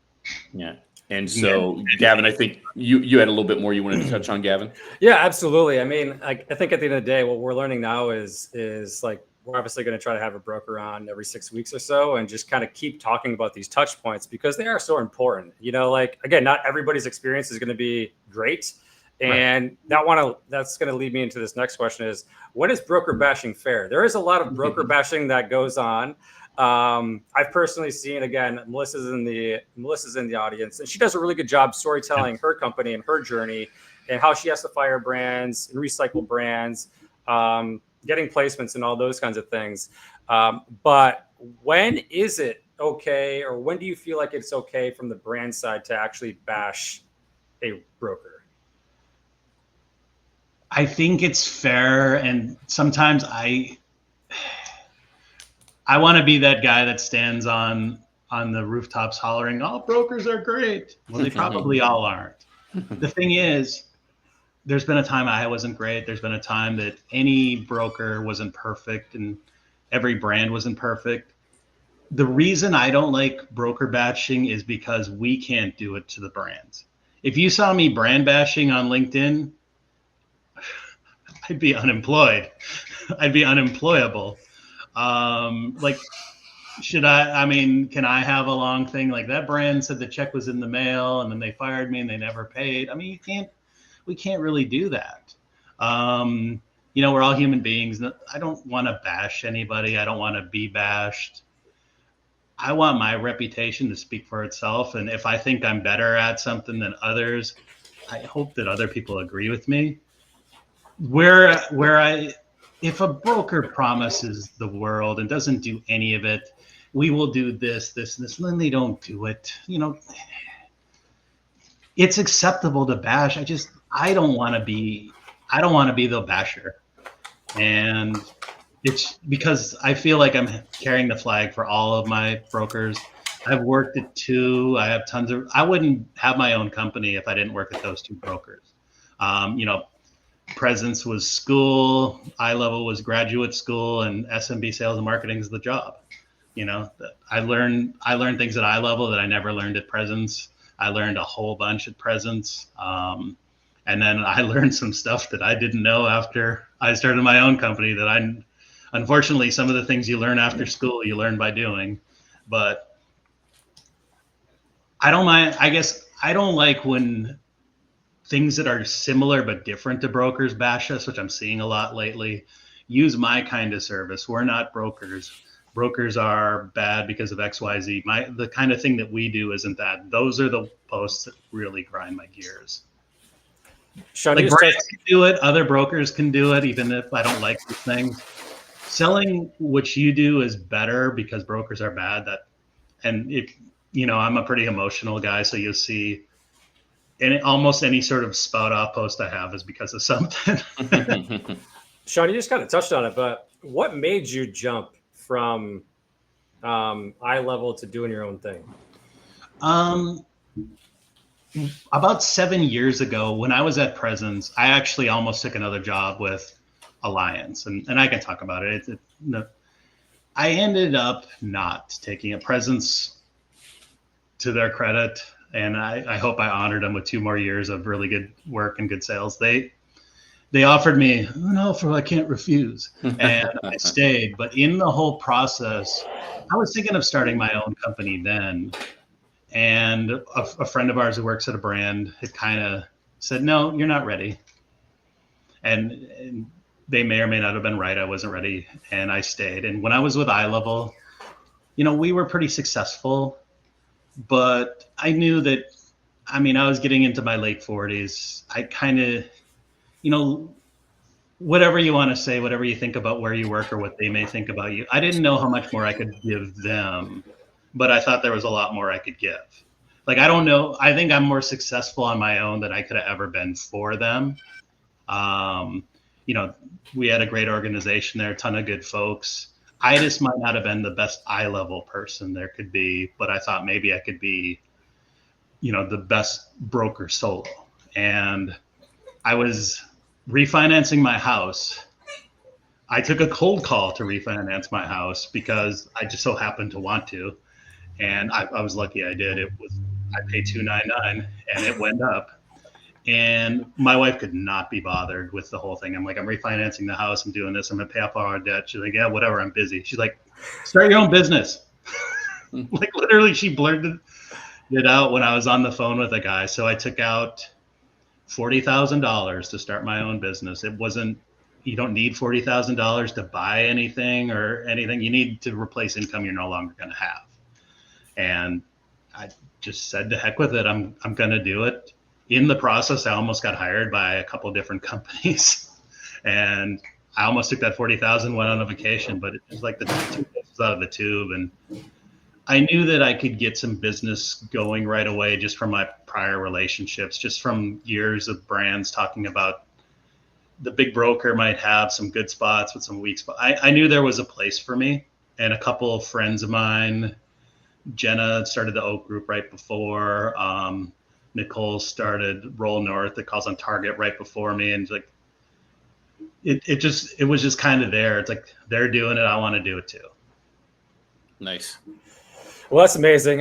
Yeah. And so, Gavin, I think you had a little bit more you wanted to touch on, Gavin. Yeah, absolutely. I think at the end of the day, what we're learning now is like, we're obviously going to try to have a broker on every 6 weeks or so, and just kind of keep talking about these touch points, because they are so important. Again, not everybody's experience is going to be great. And right. That's going to lead me into this next question is, when is broker bashing fair? There is a lot of broker bashing that goes on. I've personally seen, again, Melissa's in the audience, and she does a really good job storytelling her company and her journey, and how she has to fire brands and recycle brands, getting placements and all those kinds of things. But when is it okay, or when do you feel like it's okay from the brand side to actually bash a broker? I think it's fair, and sometimes I want to be that guy that stands on the rooftops hollering, all brokers are great. Well, they probably all aren't. The thing is, there's been a time I wasn't great. There's been a time that any broker wasn't perfect and every brand wasn't perfect. The reason I don't like broker bashing is because we can't do it to the brands. If you saw me brand bashing on LinkedIn, I'd be unemployed. I'd be unemployable. Can I have a long thing? Like, that brand said the check was in the mail and then they fired me and they never paid. We can't really do that. We're all human beings. I don't want to bash anybody. I don't want to be bashed. I want my reputation to speak for itself. And if I think I'm better at something than others, I hope that other people agree with me. If a broker promises the world and doesn't do any of it, we will do this, and then they don't do it. It's acceptable to bash. I don't want to be the basher. And it's because I feel like I'm carrying the flag for all of my brokers. I've worked at 2. I have I wouldn't have my own company if I didn't work at those 2 brokers. Presence was school, iLevel was graduate school, and SMB Sales Marketing is the job. I learned things at iLevel that I never learned at Presence. I learned a whole bunch at Presence. And And then I learned some stuff that I didn't know after I started my own company unfortunately, some of the things you learn after school, you learn by doing. But I don't mind. I guess I don't like when things that are similar but different to brokers bash us, which I'm seeing a lot lately. Use my kind of service. We're not brokers. Brokers are bad because of XYZ. The kind of thing that we do isn't that. Those are the posts that really grind my gears. Shawn, like brands can do it, other brokers can do it, even if I don't like these things. Selling what you do is better because brokers are bad. And if I'm a pretty emotional guy, so you'll see almost any sort of spout off post I have is because of something. Shawn, you just kind of touched on it, but what made you jump from iLevel to doing your own thing? About 7 years ago, when I was at Presence, I actually almost took another job with Alliance, and I can talk about it. I ended up not taking a Presence, to their credit, and I hope I honored them with 2 more years of really good work and good sales. They offered me an offer I can't refuse, and I stayed. But in the whole process, I was thinking of starting my own company then. And a friend of ours who works at a brand had kind of said, no, you're not ready. And they may or may not have been right. I wasn't ready, and I stayed. And when I was with iLevel, we were pretty successful, but I knew that, I was getting into my late 40s. I kind of, whatever you want to say, whatever you think about where you work or what they may think about you, I didn't know how much more I could give them, but I thought there was a lot more I could give. Like, I don't know. I think I'm more successful on my own than I could have ever been for them. We had a great organization there, a ton of good folks. I just might not have been the best iLevel person there could be, but I thought maybe I could be, the best broker solo. And I was refinancing my house. I took a cold call to refinance my house because I just so happened to want to. And I was lucky I did. I paid $299 and it went up. And my wife could not be bothered with the whole thing. I'm like, I'm refinancing the house. I'm doing this. I'm going to pay off all our debt. She's like, yeah, whatever. I'm busy. She's like, start your own business. Like, literally, she blurted it out when I was on the phone with a guy. So I took out $40,000 to start my own business. It wasn't, you don't need $40,000 to buy anything or anything. You need to replace income you're no longer going to have. And I just said, to heck with it. I'm going to do it. In the process, I almost got hired by a couple different companies, and I almost took that 40,000, went on a vacation, but it was like the two was out of the tube. And I knew that I could get some business going right away just from my prior relationships, just from years of brands talking about the big broker might have some good spots with some weak spots. I knew there was a place for me, and a couple of friends of mine, Jenna started the Oak Group right before, Nicole started Roll North that calls on Target right before me. And like, it was just kind of there. It's like, they're doing it. I want to do it too. Nice. Well, that's amazing.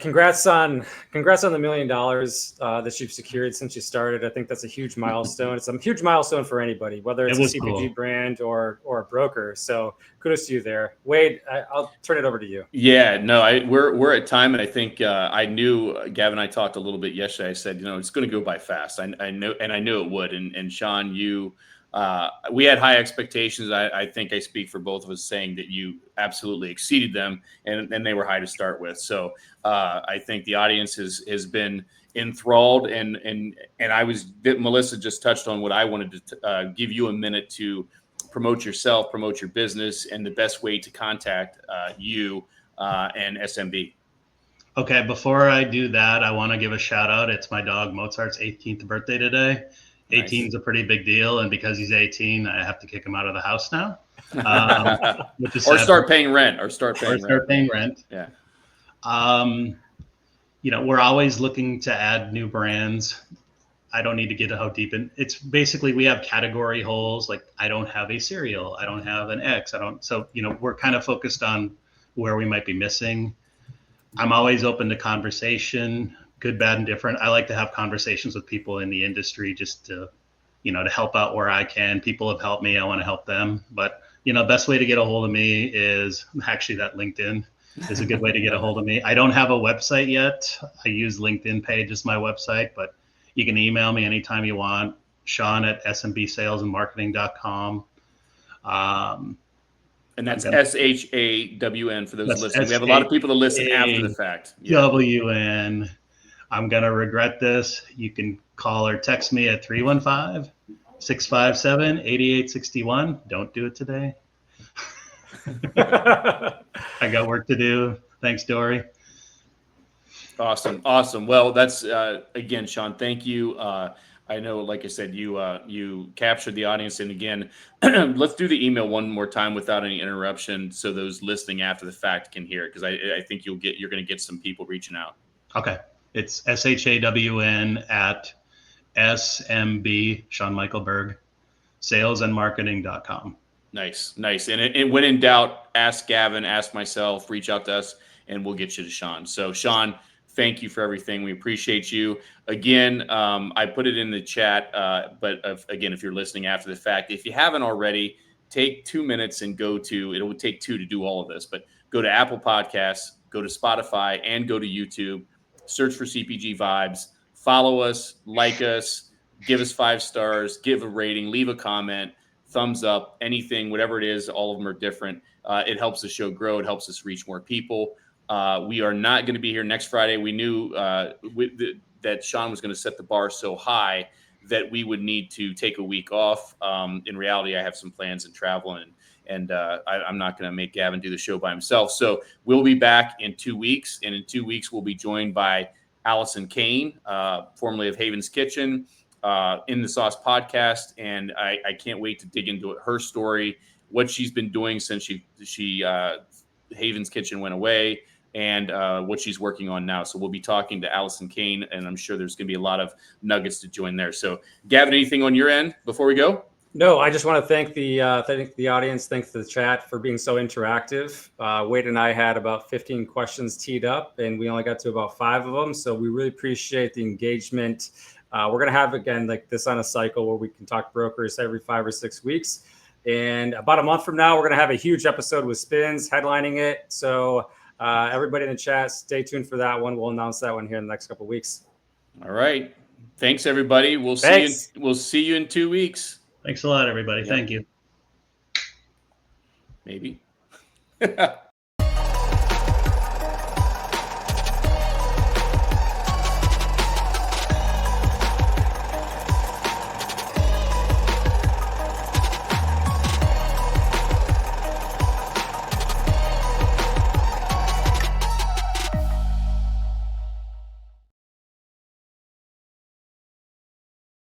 Congrats on the $1 million that you've secured since you started. I think that's a huge milestone. It's a huge milestone for anybody, whether it's a CPG brand or a broker. So kudos to you there. Wade, I'll turn it over to you. Yeah, no, we're at time, and I think I knew Gavin and I talked a little bit yesterday. I said, it's going to go by fast. I know, and I knew it would. And Shawn, we had high expectations. I think I speak for both of us saying that you absolutely exceeded them, and they were high to start with. So I think the audience has been enthralled, and Melissa just touched on what I wanted to give you a minute to promote yourself, promote your business, and the best way to contact you and SMB. Okay, before I do that, I want to give a shout out. It's my dog Mozart's 18th birthday today. 18 is a pretty big deal, and because he's 18, I have to kick him out of the house now. Or start paying rent. Yeah. We're always looking to add new brands. I don't need to get how deep in. It's basically, we have category holes. Like, I don't have a cereal. I don't have an X. So we're kind of focused on where we might be missing. I'm always open to conversation. good, bad, and different. I like to have conversations with people in the industry just to, to help out where I can. People have helped me. I want to help them. But, best way to get a hold of me is actually that LinkedIn is a good way to get a hold of me. I don't have a website yet. I use LinkedIn page as my website, but you can email me anytime you want. Shawn at SMBSalesandMarketing.com. And that's SHAWN for those That's listening. We have a lot of people that listen after the fact. Yeah. WN. I'm going to regret this. You can call or text me at 315-657-8861. Don't do it today. I got work to do. Thanks, Dory. Awesome. Well, that's again, Shawn, thank you. I know, like I said, you captured the audience. And again, let's do the email one more time without any interruption, so those listening after the fact can hear it, because I think you're going to get some people reaching out. Okay, it's SHAWN at SMB Shawn Michael Berg salesandmarketing.com. Nice. And when in doubt, ask Gavin, ask myself, reach out to us, and we'll get you to Shawn. So, Shawn, thank you for everything. We appreciate you. Again, I put it in the chat, but again, if you're listening after the fact, if you haven't already, take 2 minutes and it would take 2 to do all of this, but go to Apple Podcasts, go to Spotify, and go to YouTube, search for CPG Vibes, follow us, like us, give us 5 stars, give a rating, leave a comment, thumbs up, anything, whatever it is. All of them are different. It helps the show grow. It helps us reach more people. We are not going to be here next Friday. We knew that Shawn was going to set the bar so high that we would need to take a week off. In reality, I have some plans and travel, and I'm not going to make Gavin do the show by himself. So we'll be back in 2 weeks, and in 2 weeks, we'll be joined by Allison Kane, formerly of Haven's Kitchen, in the Sauce podcast. And I can't wait to dig into her story, what she's been doing since she Haven's Kitchen went away, and what she's working on now. So we'll be talking to Allison Kane, and I'm sure there's going to be a lot of nuggets to join there. So, Gavin, anything on your end before we go? No, I just want to thank the audience, thanks to the chat for being so interactive. Wade and I had about 15 questions teed up, and we only got to about 5 of them. So we really appreciate the engagement. We're going to have, again, like this on a cycle where we can talk brokers every 5 or 6 weeks. And about a month from now, we're going to have a huge episode with Spins headlining it. So everybody in the chat, stay tuned for that one. We'll announce that one here in the next couple of weeks. All right. Thanks, everybody. We'll see you in 2 weeks. Thanks a lot, everybody. Yep. Thank you. Maybe.